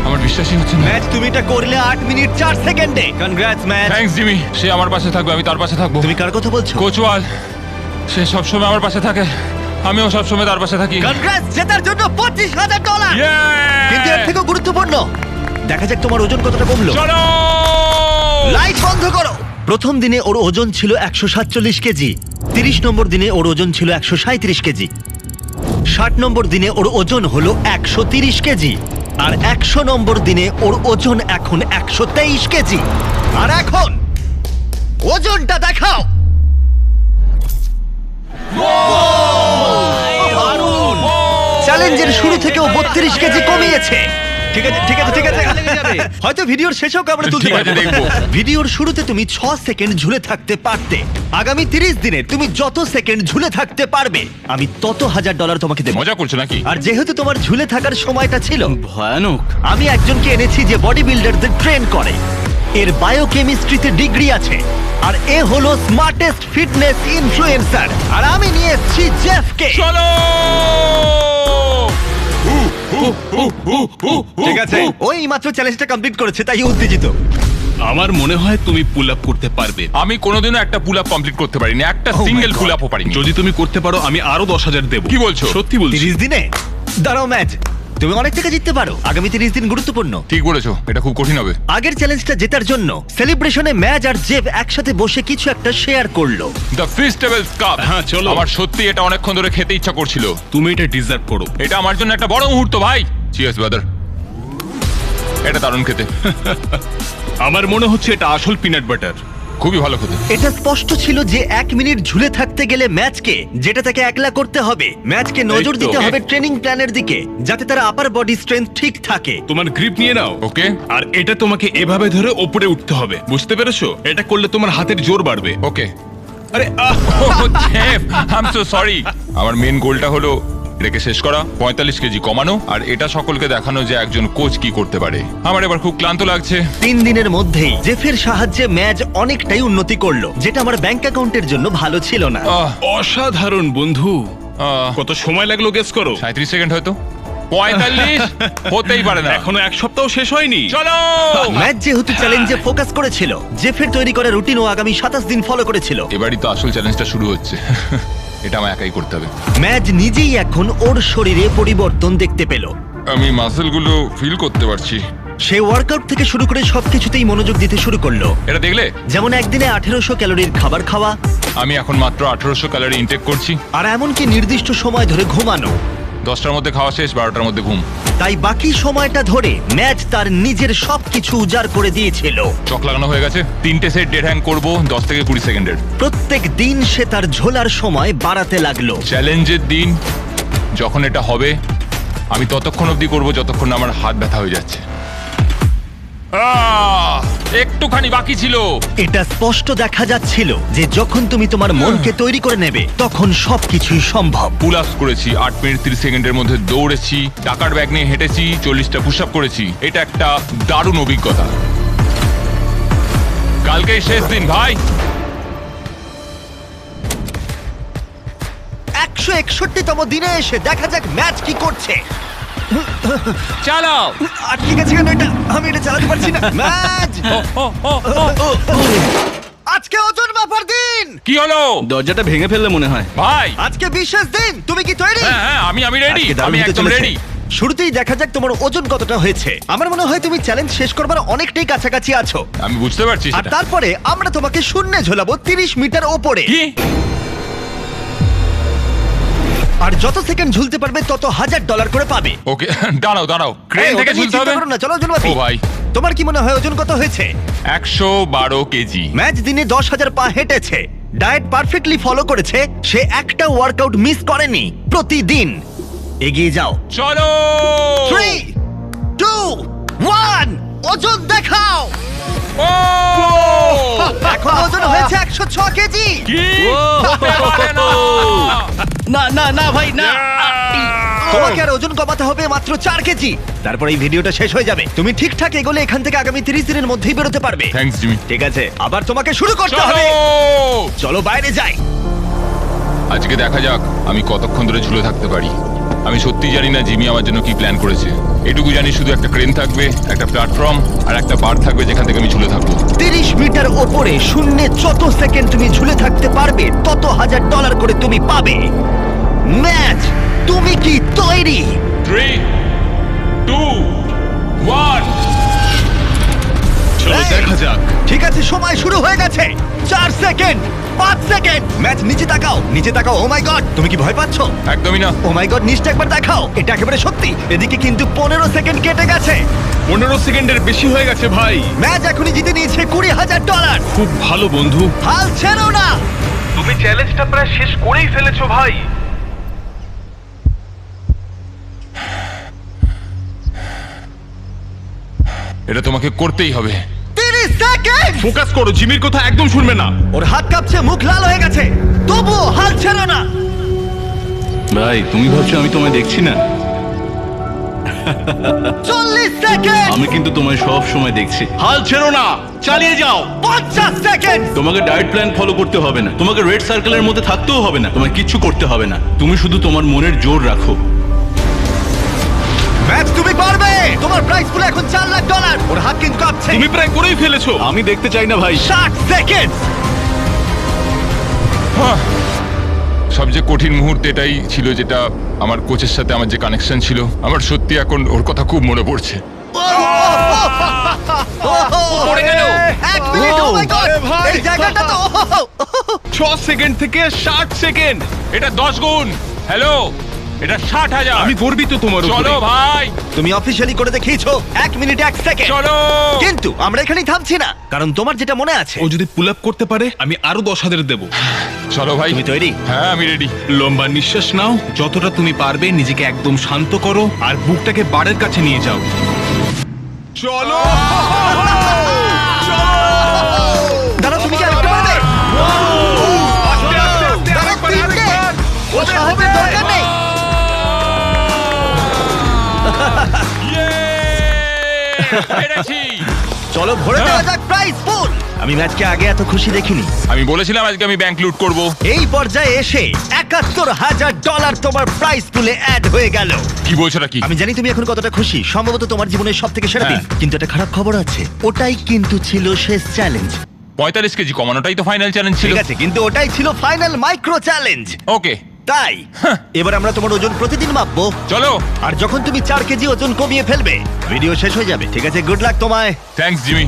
S2: আমার বিশ্বাসই হচ্ছে না।
S1: ম্যাচ তুমি এটা করলে 8 মিনিট 4 সেকেন্ডে। Congrats match.
S2: থ্যাঙ্কস জিমি, সে আমার পাশে থাকবে, আমি তার পাশে থাকবো।
S1: তুমি কার কথা বলছো?
S2: কোচওয়াল, সে সবসময় আমার পাশে থাকে, আমিও সবসময় তার পাশে থাকি।
S1: কনগ্রাটস, জেতার জন্য $25,000।
S2: Yeah!
S1: কিন্তু এর থেকেও গুরুত্বপূর্ণ, দেখা যাক তোমার ওজন কতটা কমলো।
S2: চলো!
S1: লাইট বন্ধ করো। প্রথম দিনে ওর ওজন ছিল 147 কেজি। 30 নম্বর দিনে ওর ওজন ছিল 137 কেজি। 60 নম্বর দিনে ওর ওজন হলো 130 কেজি। আর 100 নম্বর দিনে ওর ওজন এখন 123 কেজি। আর এখন ওজনটা দেখাও। দারুণ! চ্যালেঞ্জের শুরু থেকে ও 32 কেজি কমিয়েছে। ঠিক আছে ঠিক আছে ঠিক আছে, হয়তো ভিডিওর শেষেও আমরা তুলতে
S2: ঠিক আছে,
S1: পারবো।
S2: দেখবো।
S1: ভিডিওর শুরুতে তুমি 6 সেকেন্ড ঝুলে থাকতে পারতে। আগামী 30 দিনে তুমি যত সেকেন্ড ঝুলে থাকতে পারবে, আমি তত $1,000 তোমাকে দেবো।
S2: মজা করছো নাকি?
S1: আর যেহেতু তোমার ঝুলে থাকার সময়টা ছিল,
S3: ভয়ানক।
S1: আমি একজনকে এনেছি যে বডি বিল্ডারদের ট্রেন করে। এর বায়োকেমিস্ট্রিতে ডিগ্রি আছে, আর এ হলো স্মার্টেস্ট ফিটনেস ইনফ্লুয়েন্সার। আর আমি নিয়ে এসেছি জেফকে।
S2: চলো!
S1: ঠিক আছে, ওই মাত্র চ্যালেঞ্জটা কমপ্লিট করেছে, তাই উত্তেজিত।
S4: আমার মনে হয় তুমি পুল আপ করতে পারবে।
S2: আমি কোনোদিনও একটা পুল আপ কমপ্লিট করতে পারিনি, একটা
S1: Oh my
S2: সিঙ্গেল
S1: God.
S2: পুল আপও পারিনি।
S4: যদি তুমি করতে পারো আমি আরো 10,000 দেবো।
S2: কি বলছো?
S4: সত্যি বলছি।
S1: 30 দিনে দাঁড়াও ম্যাচ, তুমি অনেক টাকা জিততে পারো। আগামী 30 দিন গুরুত্বপূর্ণ।
S2: ঠিক বলেছো, এটা খুব কঠিন হবে।
S1: আগের চ্যালেঞ্জটা জেতার জন্য সেলিব্রেশনে ম্যাচ আর জেব একসাথে বসে কিছু একটা শেয়ার করলো।
S2: The festivals cup.
S4: হ্যাঁ, চলো।
S2: আমার সত্যি এটা অনেকক্ষণ ধরে খেতে ইচ্ছা করছিল।
S4: তুমি এটা ডিজার্ভ করো।
S2: এটা আমার জন্য একটা বড় মুহূর্ত ভাই। Cheers brother. এটা দারুণ খেতে,
S4: আমার মনে হচ্ছে এটা আসল পিনাট বাটার।
S2: খুবই ভালো খেতে।
S1: এটা স্পষ্ট ছিল যে 1 মিনিট ঝুলে থাকতে গেলে ম্যাচকে, যেটা তাকে একলা করতে হবে, ম্যাচকে নজর
S4: এই তো।
S1: দিতে হবে ট্রেনিং প্ল্যানের দিকে, যাতে তার আপার বডি স্ট্রেংথ ঠিক থাকে।
S4: তোমার গ্রিপ নিয়ে নাও।
S2: ওকে
S4: আর এটা তোমাকে এভাবে ধরে ওপরে উঠতে হবে, বুঝতে পেরেছো? এটা করলে তোমার হাতের জোর বাড়বে।
S2: ওকে।
S4: আরে
S2: আই এম সো সরি। আমার মেন গোলটা হলো এটাকে শেষ করা, 45 কেজি কমানো, আর এটা সকলকে দেখানো যে একজন কোচ কি করতে পারে। আমার এবার খুব ক্লান্ত লাগছে।
S1: 3 দিনের মধ্যেই জেফের সাহায্যে ম্যাচ অনেকটাই উন্নতি করলো, যেটা আমার ব্যাংক অ্যাকাউন্টের জন্য ভালো ছিল না।
S2: আহ,
S4: অসাধারণ বন্ধু।
S2: আহ,
S4: কত সময় লাগলো গেস করো?
S2: 37 সেকেন্ড হয়তো। 45 হতেই পারে না।
S4: এখনো এক সপ্তাহ শেষ হয়নি।
S2: চলো।
S1: ম্যাচ যেহেতু চ্যালেঞ্জে ফোকাস করেছিল, জেফের তৈরি করা রুটিন ও আগামী 27 দিন ফলো করেছিল।
S2: এবারই তো আসল চ্যালেঞ্জটা শুরু হচ্ছে। এটা আমায় একাই করতে হবে।
S1: ম্যাচ নিজেই এখন ওর শরীরে পরিবর্তন দেখতে পেল।
S2: আমি মাসেলগুলো ফিল করতে পারছি।
S1: সে ওয়ার্কআউট থেকে শুরু করে সবকিছুতেই মনোযোগ দিতে শুরু করলো।
S2: এটা দেখলে?
S1: যেমন একদিনে 1800 ক্যালোরির খাবার খাওয়া,
S2: আমি এখন মাত্র 1800 ক্যালোরি ইনটেক করছি।
S1: আর এমনকি নির্দিষ্ট সময় ধরে ঘুমানো।
S2: 10টার মধ্যে খাওয়া শেষ, 12টার মধ্যে ঘুম।
S1: তাই বাকি সময়টা ধরে ম্যাচ তার নিজের সবকিছু উজাড় করে দিয়েছিল।
S2: চক লাগানো হয়ে গেছে। 3টে সেট ডেড হ্যাং করবো 10 থেকে 20 সেকেন্ডের।
S1: প্রত্যেক দিন সে তার ঝোলার সময় বাড়াতে লাগলো।
S2: চ্যালেঞ্জের দিন যখন এটা হবে, আমি ততক্ষণ অবধি করবো যতক্ষণ না আমার হাত ব্যথা হয়ে যাচ্ছে। একটুখানি বাকি ছিল।
S1: এটা স্পষ্ট দেখা যাচ্ছিল যে যখন তুমি তোমার মনকে তৈরি করে নেবে, তখন সবকিছুই সম্ভব।
S2: পুল আপস করেছি 8 মিনিট 30 সেকেন্ডের মধ্যে, দৌড়েছি, টাকার ব্যাগ নিয়ে হেঁটেছি, 40টা পুশ আপ করেছি। এটা একটা দারুণ অভিজ্ঞতা। কালকেই শেষ দিন ভাই।
S1: 161তম দিনে এসে দেখা যাক ম্যাচ কি করছে।
S7: চলো।
S1: আটকে গেছে কেন এটা? আমি এটা চালাতে পারছি না। ম্যাচ আজকে ওজন মাপার দিন।
S2: কি হলো
S3: দরজাটা ভেঙে ফেললে মনে হয়।
S2: ভাই?
S1: আজকে বিশেষ দিন। তুমি কি তৈরি?
S2: হ্যাঁ, আমি রেডি।
S1: আজকে দারুণ
S2: আমি
S1: হতে
S2: একদম
S1: চলেছে।
S2: রেডি।
S1: শুরুতেই দেখা যাক তোমার ওজন কতটা হয়েছে। আমার মনে হয় তুমি চ্যালেঞ্জ শেষ করবার অনেকটাই কাছাকাছি আছো।
S2: আমি বুঝতে পারছি
S1: আর
S2: সেটা।
S1: তারপরে আমরা তোমাকে শূন্যে ঝোলাবো 30 মিটার ওপরে।
S2: কি?
S1: আর যত সেকেন্ড ঝুলতে পারবে তত $1000 করে পাবে।
S2: ওকে, দাঁড়াও। ক্রেন
S1: এই,
S2: থেকে
S1: ওটা নিয়ে
S2: ঝুলতে
S1: চিন্তা
S2: হবে?
S1: করো না, চলো ঝুলবাতি।
S2: ও ভাই।
S1: তোমার কি মনে হয় ওজন কত হয়েছে?
S2: 112 কেজি।
S1: ম্যাচ দিনে 10,000 পা হেঁটেছে, ডায়েট পারফেক্টলি ফলো করেছে, সে একটা ওয়ার্কআউট মিস করেনি প্রতিদিন। এগিয়ে যাও।
S2: চলো।
S1: 3 2 1 ওজন দেখাও।
S2: ও!
S1: এখন ওজন হয়েছে 106 কেজি।
S2: কি? হতে পারে না।
S3: না না না ভাই না।
S1: তোমাকে আর ওজন কমাতে হবে মাত্র 4 কেজি। তারপর এই ভিডিওটা শেষ হয়ে যাবে। তুমি ঠিকঠাক এগোলে এখান থেকে আগামী 30 দিনের মধ্যেই বেরোতে পারবে।
S2: Thanks Jimmy.
S1: ঠিক আছে, আবার তোমাকে শুরু করতে
S2: চলো।
S1: হবে। চলো বাইরে যাই।
S2: আজকে দেখা যাক আমি কতক্ষণ ধরে ঝুলে থাকতে পারি। আমি সত্যি জানি না জিমি আমার জন্য কি প্ল্যান করেছে। এটুকু জানি শুধু একটা ক্রেন থাকবে, একটা প্ল্যাটফর্ম আর একটা বার থাকবে যেখান থেকে আমি ঝুলে থাকবো।
S1: 30 মিটার ওপরে শূন্যে যত সেকেন্ড তুমি ঝুলে থাকতে পারবে তত $1000 করে তুমি পাবে। ম্যাচ, তুমি কি তৈরি?
S2: 3 2 1
S4: চলো
S1: এই।
S4: দেখা যাক।
S1: ঠিক আছে, সময় শুরু হয়ে গেছে। 4 সেকেন্ড, 5 সেকেন্ড। ম্যাচ, নিচে তাকাও, নিচে তাকাও। ও মাই গড, তুমি কি ভয় পাচ্ছো?
S2: একদমই না।
S1: ও মাই গড, নিচটা একবার দেখাও। এটা একেবারে সত্যি। এদিকে কিন্তু 15 সেকেন্ড কেটে গেছে।
S4: 15 সেকেন্ডের বেশি হয়ে গেছে ভাই।
S1: ম্যাচ এখনই জিতে নিয়েছে $20,000।
S4: খুব ভালো বন্ধু।
S1: হাল ছেড়ো না।
S8: তুমি চ্যালেঞ্জটা প্রায় শেষ করেই ফেলেছো ভাই।
S2: এটা তোমাকে করতেই হবে।
S1: 30 সেকেন্ড।
S4: ফোকাস করো, জিমির কথা একদম শুনবে না।
S1: ওর হাত কাঁপছে, মুখ লাল হয়ে গেছে, তবুও হাল ছেড়ো না।
S4: ভাই তুমি ভাবছো আমি তোমায় দেখছি না?
S1: 40 সেকেন্ড,
S4: আমি কিন্তু তোমায় সব সময় দেখছি। হাল ছেড়ো না, চালিয়ে যাও।
S1: 50 সেকেন্ড।
S4: তোমাকে ডায়েট প্ল্যান ফলো করতে হবে না, তোমাকে রেড সার্কেলের মধ্যে থাকতেও হবে না, তোমায় কিচ্ছু করতে হবে না। তুমি শুধু তোমার মনের জোর রাখো।
S1: ম্যাচ, তুমি পারবে। তোমার প্রায় প্রাইস পুলে এখন $4 লাখ। ওর হাত কিন্তু কাঁপছে।
S4: তুমি প্রায় করেই ফেলেছো। আমি দেখতে চাই না ভাই।
S1: 60 সেকেন্ড।
S2: সবচেয়ে কঠিন মুহূর্ত এটাই ছিল, যেটা আমার কোচের সাথে আমার যে কানেকশন ছিল। আমার সত্যি এখন ওর কথা খুব মনে পড়ছে।
S7: পড়ে গেল।
S1: 1 মিনিট, oh my God!
S4: আরে ভাই!
S1: এই জায়গাটা তো
S4: 6 সেকেন্ড থেকে 60 সেকেন্ড।
S2: এটা 10 গুণ। হ্যালো, এটা 60,000।
S4: আমি গর্বিত তোমার উপরে।
S2: চলো ভাই,
S1: তুমি অফিশিয়ালি করে দেখিয়েছো 1 মিনিট 1 সেকেন্ড।
S2: চলো।
S1: কিন্তু আমরা এখানেই থামছি না, কারণ তোমার যেটা মনে আছে।
S4: ও যদি পুল আপ করতে পারে আমি আরো 10,000 দেব।
S2: চলো ভাই।
S1: তুমি তৈরি?
S2: হ্যাঁ, আমি রেডি।
S4: লম্বা নিঃশ্বাস নাও, যতটা তুমি পারবে নিজেকে একদম শান্ত করো আর বুকটাকে বারের কাছে নিয়ে যাও। চলো।
S1: দাঁড়াও, তুমি কি আরেকটা পারবে? দাঁড়াও, তিনটে। ও সাহায্যের দরকার নেই।
S2: পেরেছি।
S1: চলো ভরে দেওয়া যাক প্রাইস পুল। আমি ম্যাচকে আগে এত খুশি দেখিনি।
S2: আমি বলেছিলাম আজকে আমি ব্যাংক লুট করব।
S1: এই পর্যায়ে এসে $71,000 তোমার প্রাইস পুলে অ্যাড হয়ে গেল।
S2: কি বলছো নাকি?
S1: আমি জানি তুমি এখন কতটা খুশি, সম্ভবত তোমার জীবনের সব থেকে সেরা দিন।
S2: হ্যাঁ।
S1: কিন্তু একটা খারাপ খবর আছে, ওটাই কিন্তু ছিল শেষ চ্যালেঞ্জ।
S2: 45 কেজি কমানোটাই তো ফাইনাল চ্যালেঞ্জ ছিল।
S1: ঠিক আছে, কিন্তু ওটাই ছিল ফাইনাল মাইক্রো চ্যালেঞ্জ।
S2: ওকে,
S1: তাই এবার আমরা তোমার ওজন প্রতিদিন মাপবো।
S2: চলো।
S1: আর যখন তুমি 4 কেজি ওজন কমিয়ে ফেলবে, ভিডিও শেষ হয়ে যাবে। ঠিক আছে, গুড লাক তোমায়।
S2: Thanks Jimmy.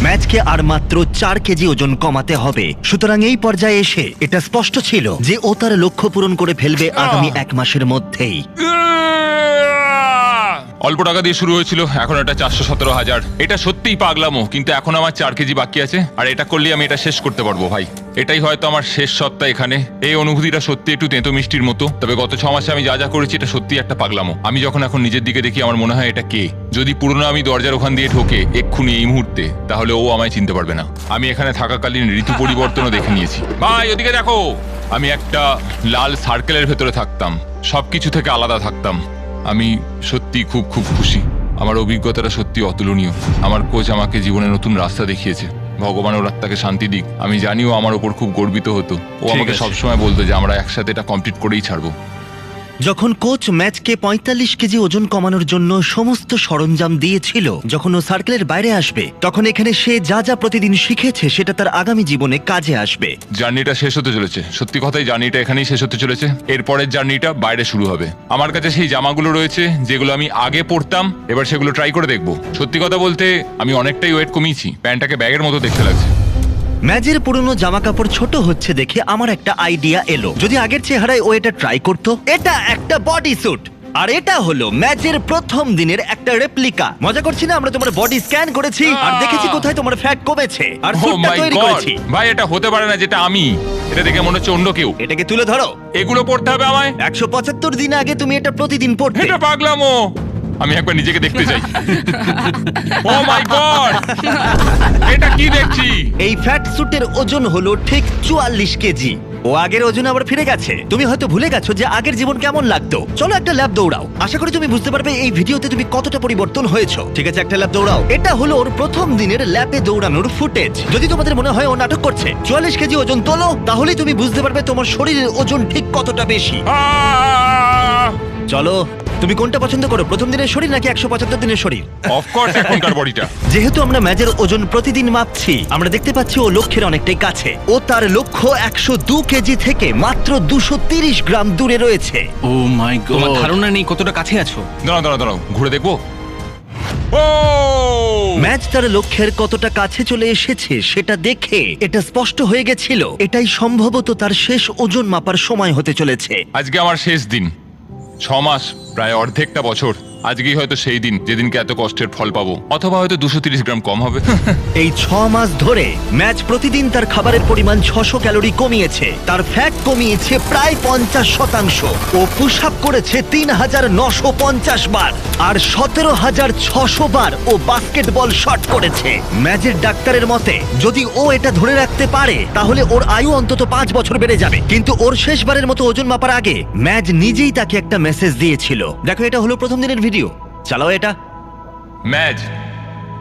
S1: ম্যাচকে আর মাত্র 4 কেজি ওজন কমাতে হবে। সুতরাং এই পর্যায়ে এসে এটা স্পষ্ট ছিল যে ও তার লক্ষ্য পূরণ করে ফেলবে আগামী 1 মাসের মধ্যেই।
S2: অল্প টাকা দিয়ে শুরু হয়েছিল, এখন এটা 417,000। এটা সত্যিই পাগলামো, কিন্তু এখন আমার 4 কেজি বাকি আছে, আর এটা করলে আমি এটা শেষ করতে পারবো ভাই। এটাই হয়তো আমার শেষ সপ্তাহ এখানে। এই অনুভূতিটা সত্যি একটু তেঁতো মিষ্টির মতো। তবে গত 6 মাসে আমি যা যা করেছি এটা সত্যি একটা পাগলামো। আমি যখন এখন নিজের দিকে দেখি আমার মনে হয় এটা কে। যদি পুরনো আমি দরজার ওখান দিয়ে ঢোকে এক্ষুনি এই মুহূর্তে, তাহলে ও আমায় চিনতে পারবে না। আমি এখানে থাকাকালীন ঋতু পরিবর্তনও দেখে নিয়েছি। ভাই ওদিকে দেখো, আমি একটা লাল সার্কেলের ভেতরে থাকতাম, সবকিছু থেকে আলাদা থাকতাম। আমি সত্যি খুব খুব খুশি। আমার অভিজ্ঞতাটা সত্যি অতুলনীয়। আমার কোচ আমাকে জীবনে নতুন রাস্তা দেখিয়েছে। ভগবান ওর আত্মাকে শান্তি দিক। আমি জানিও আমার ওপর খুব গর্বিত হতো। ও আমাকে
S4: আছে।
S2: সবসময় বলতো যে আমরা একসাথে এটা কমপ্লিট করেই ছাড়বো।
S1: যখন কোচ ম্যাচকে 45 কেজি ওজন কমানোর জন্য সমস্ত সরঞ্জাম দিয়েছিল, যখন ও সার্কেলের বাইরে আসবে, তখন এখানে সে যা যা প্রতিদিন শিখেছে সেটা তার আগামী জীবনে কাজে আসবে।
S2: জার্নিটা শেষ হতে চলেছে। সত্যি কথাই জার্নিটা এখানেই শেষ হতে চলেছে। এরপরের জার্নিটা বাইরে শুরু হবে। আমার কাছে সেই জামাগুলো রয়েছে যেগুলো আমি আগে পরতাম, এবার সেগুলো ট্রাই করে দেখবো। সত্যি কথা বলতে আমি অনেকটাই ওয়েট কমিয়েছি। প্যান্টটাকে ব্যাগের মতো দেখতে লাগছে।
S1: ম্যাচের পুরনো জামা কাপড় ছোট হচ্ছে দেখে আমার একটা আইডিয়া এলো। যদি আগের চেহারায় ও এটা ট্রাই করতো। এটা একটা বডি স্যুট, আর এটা হলো ম্যাচের প্রথম দিনের একটা রেপ্লিকা। মজা করছি না, আমরা তোমার বডি স্ক্যান করেছি আর দেখেছি কোথায় তোমার ফ্যাট কমেছে, আর
S2: Oh
S1: স্যুটটা
S2: my
S1: তৈরি
S2: God!
S1: করেছি।
S2: ভাই এটা হতে পারে না যেটা আমি। এটা দেখে মনে হচ্ছে অন্য কেউ।
S1: এটাকে তুলে ধরো।
S2: এগুলো পড়তে হবে আমায়?
S1: 175 দিন আগে তুমি এটা প্রতিদিন পড়তে।
S2: এটা পাগলামো। আমি একবার নিজেকে দেখতে চাই। ও মাই গড, এটা কি দেখছি?
S1: এই ফ্যাট স্যুটের ওজন হলো ঠিক 44 কেজি। ও আগের ওজন আবার ফিরে গেছে। তুমি হয়তো ভুলে গেছো যে আগের জীবন কেমন লাগতো। চলো একটা ল্যাব দৌড়াও, আশা করি তুমি বুঝতে পারবে এই ভিডিওতে তুমি কতটা পরিবর্তন হয়েছো। ঠিক আছে, একটা ল্যাব দৌড়াও। এটা হলো ওর প্রথম দিনের ল্যাবে দৌড়ানোর ফুটেজ। যদি তোমাদের মনে হয় ও নাটক করছে, 44 কেজি ওজন তোলো, তাহলেই তুমি বুঝতে পারবে তোমার শরীরের ওজন ঠিক কতটা বেশি। চলো, তুমি কোনটা পছন্দ করো, প্রথম দিনের শরীর নাকি 175 দিনের শরীর?
S2: অফকোর্স এখনকার বডিটা।
S1: যেহেতু আমরা ম্যাচের ওজন প্রতিদিন মাপছি, আমরা দেখতে পাচ্ছি ও লক্ষ্যের অনেকটাই কাছে। ও তার লক্ষ্য 102 কেজি থেকে মাত্র 230 গ্রাম দূরে রয়েছে।
S3: ও মাই
S7: তোমার
S3: গড।
S7: ধারণা নেই কতটা কাছে আছো।
S2: দাঁড়াও দাঁড়াও দাঁড়াও, ঘুরে দেখবো। ও
S1: ম্যাচ তার লক্ষ্যের কতটা কাছে চলে এসেছে সেটা দেখে এটা স্পষ্ট হয়ে গেছিল এটাই সম্ভবত তার শেষ ওজন মাপার সময় হতে চলেছে।
S2: আজকে আমার শেষ দিন। 6 মাস, প্রায় অর্ধেকটা বছর। আজকেই হয়তো সেই দিন যেদিনকে এত কষ্টের ফল পাবো, অথবা হয়তো 230 গ্রাম কম হবে।
S1: এই 6 মাস ধরে ম্যাচ প্রতিদিন তার খাবারের পরিমাণ 600 ক্যালোরি কমিয়েছে, তার ফ্যাট কমিয়েছে প্রায় 50%। ও পুশ আপ করেছে 3950 বার, আর 17600 বার ও বাস্কেটবল শট করেছে। ম্যাচের ডাক্তারের মতে যদি ও এটা ধরে রাখতে পারে তাহলে ওর আয়ু অন্তত 5 বছর বেড়ে যাবে। কিন্তু ওর শেষবারের মতো ওজন মাপার আগে ম্যাচ নিজেই তাকে একটা মেসেজ দিয়েছিল। দেখো, এটা হলো প্রথম দিনের ভিডিও। চালাও এটা।
S2: ম্যাচ,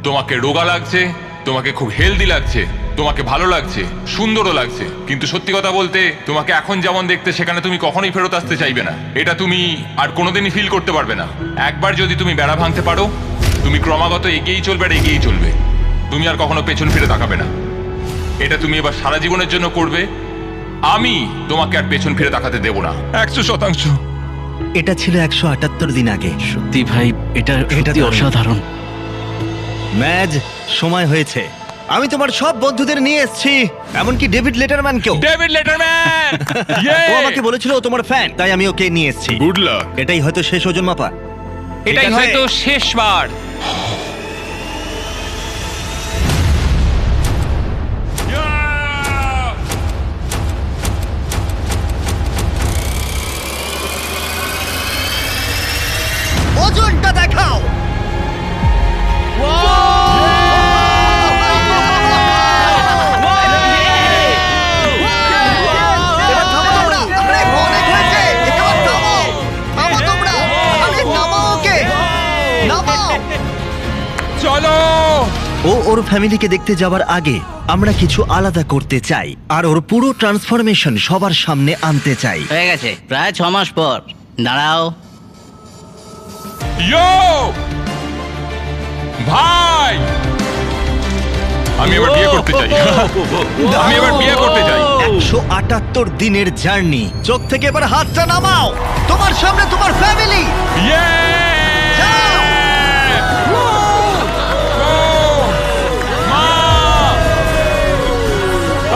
S2: তোমাকে রোগা লাগছে, তোমাকে খুব হেলদি লাগছে, তোমাকে ভালো লাগছে, সুন্দরও লাগছে, কিন্তু সত্যি কথা বলতে তোমাকে এখন যেমন দেখতে সেখানে তুমি কখনোই ফেরত আসতে চাইবে না। এটা তুমি আর কোনোদিনই ফিল করতে পারবে না। একবার যদি তুমি বেড়া ভাঙতে পারো, তুমি ক্রমাগত এগিয়েই চলবে আর এগিয়েই চলবে। তুমি আর কখনো পেছন ফিরে তাকাবে না। এটা তুমি এবার সারা জীবনের জন্য করবে। আমি তোমাকে আর পেছন ফিরে তাকাতে দেব না। 100%।
S1: এটা ছিল 178 দিন আগে।
S3: সত্যি ভাই, এটা সত্যি
S1: দারুণ।
S3: অসাধারণ।
S1: ম্যাজ, সময় হয়েছে। আমি তোমার সব বন্ধুদের নিয়ে এসেছি, এমনকি ডেভিড লেটারম্যানকেও।
S2: David Letterman!
S1: ও আমাকে বলেছিল ও তোমার ফ্যান, তাই আমি ওকে নিয়ে এসেছি।
S4: Good luck.
S1: এটাই হয়তো শেষ ওজন মাপা।
S7: এটাই
S1: ঠিক আছে?
S7: হয়তো শেষবার।
S1: ওজনটা দেখাও। এবার থামো তোমরা। আরে, অনেক হয়েছে। এবার থামো। থামো তোমরা। আরে, নামাও ওকে। নামাও।
S2: চলো!
S1: ও ওর ফ্যামিলিকে দেখতে যাওয়ার আগে আমরা কিছু আলাদা করতে চাই, আর ওর পুরো ট্রান্সফরমেশন সবার সামনে আনতে চাই।
S9: হয়ে গেছে প্রায় 6 মাস পর। দাঁড়াও,
S2: ইয়ো! ভাই! আমি এবার বিয়ে করতে চাই। আমি এবার বিয়ে করতে চাই।
S1: 178 দিনের জার্নি। চোখ থেকে এবার হাতটা নামাও। তোমার সামনে তোমার ফ্যামিলি।
S2: ইয়ে!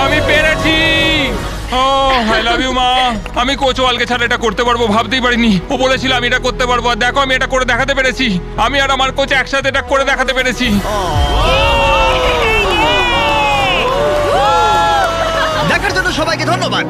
S2: আমি পেরেছি। ও আই লাভ ইউ মা। আমি কোচওয়ালকে ছাড়া এটা করতে পারবো ভাবতেই পারিনি। ও বলেছিল আমি এটা করতে পারবো, আর দেখো আমি এটা করে দেখাতে পেরেছি। আমি আর আমার কোচ একসাথে এটা করে দেখাতে পেরেছি।
S1: দেখার জন্য সবাইকে ধন্যবাদ।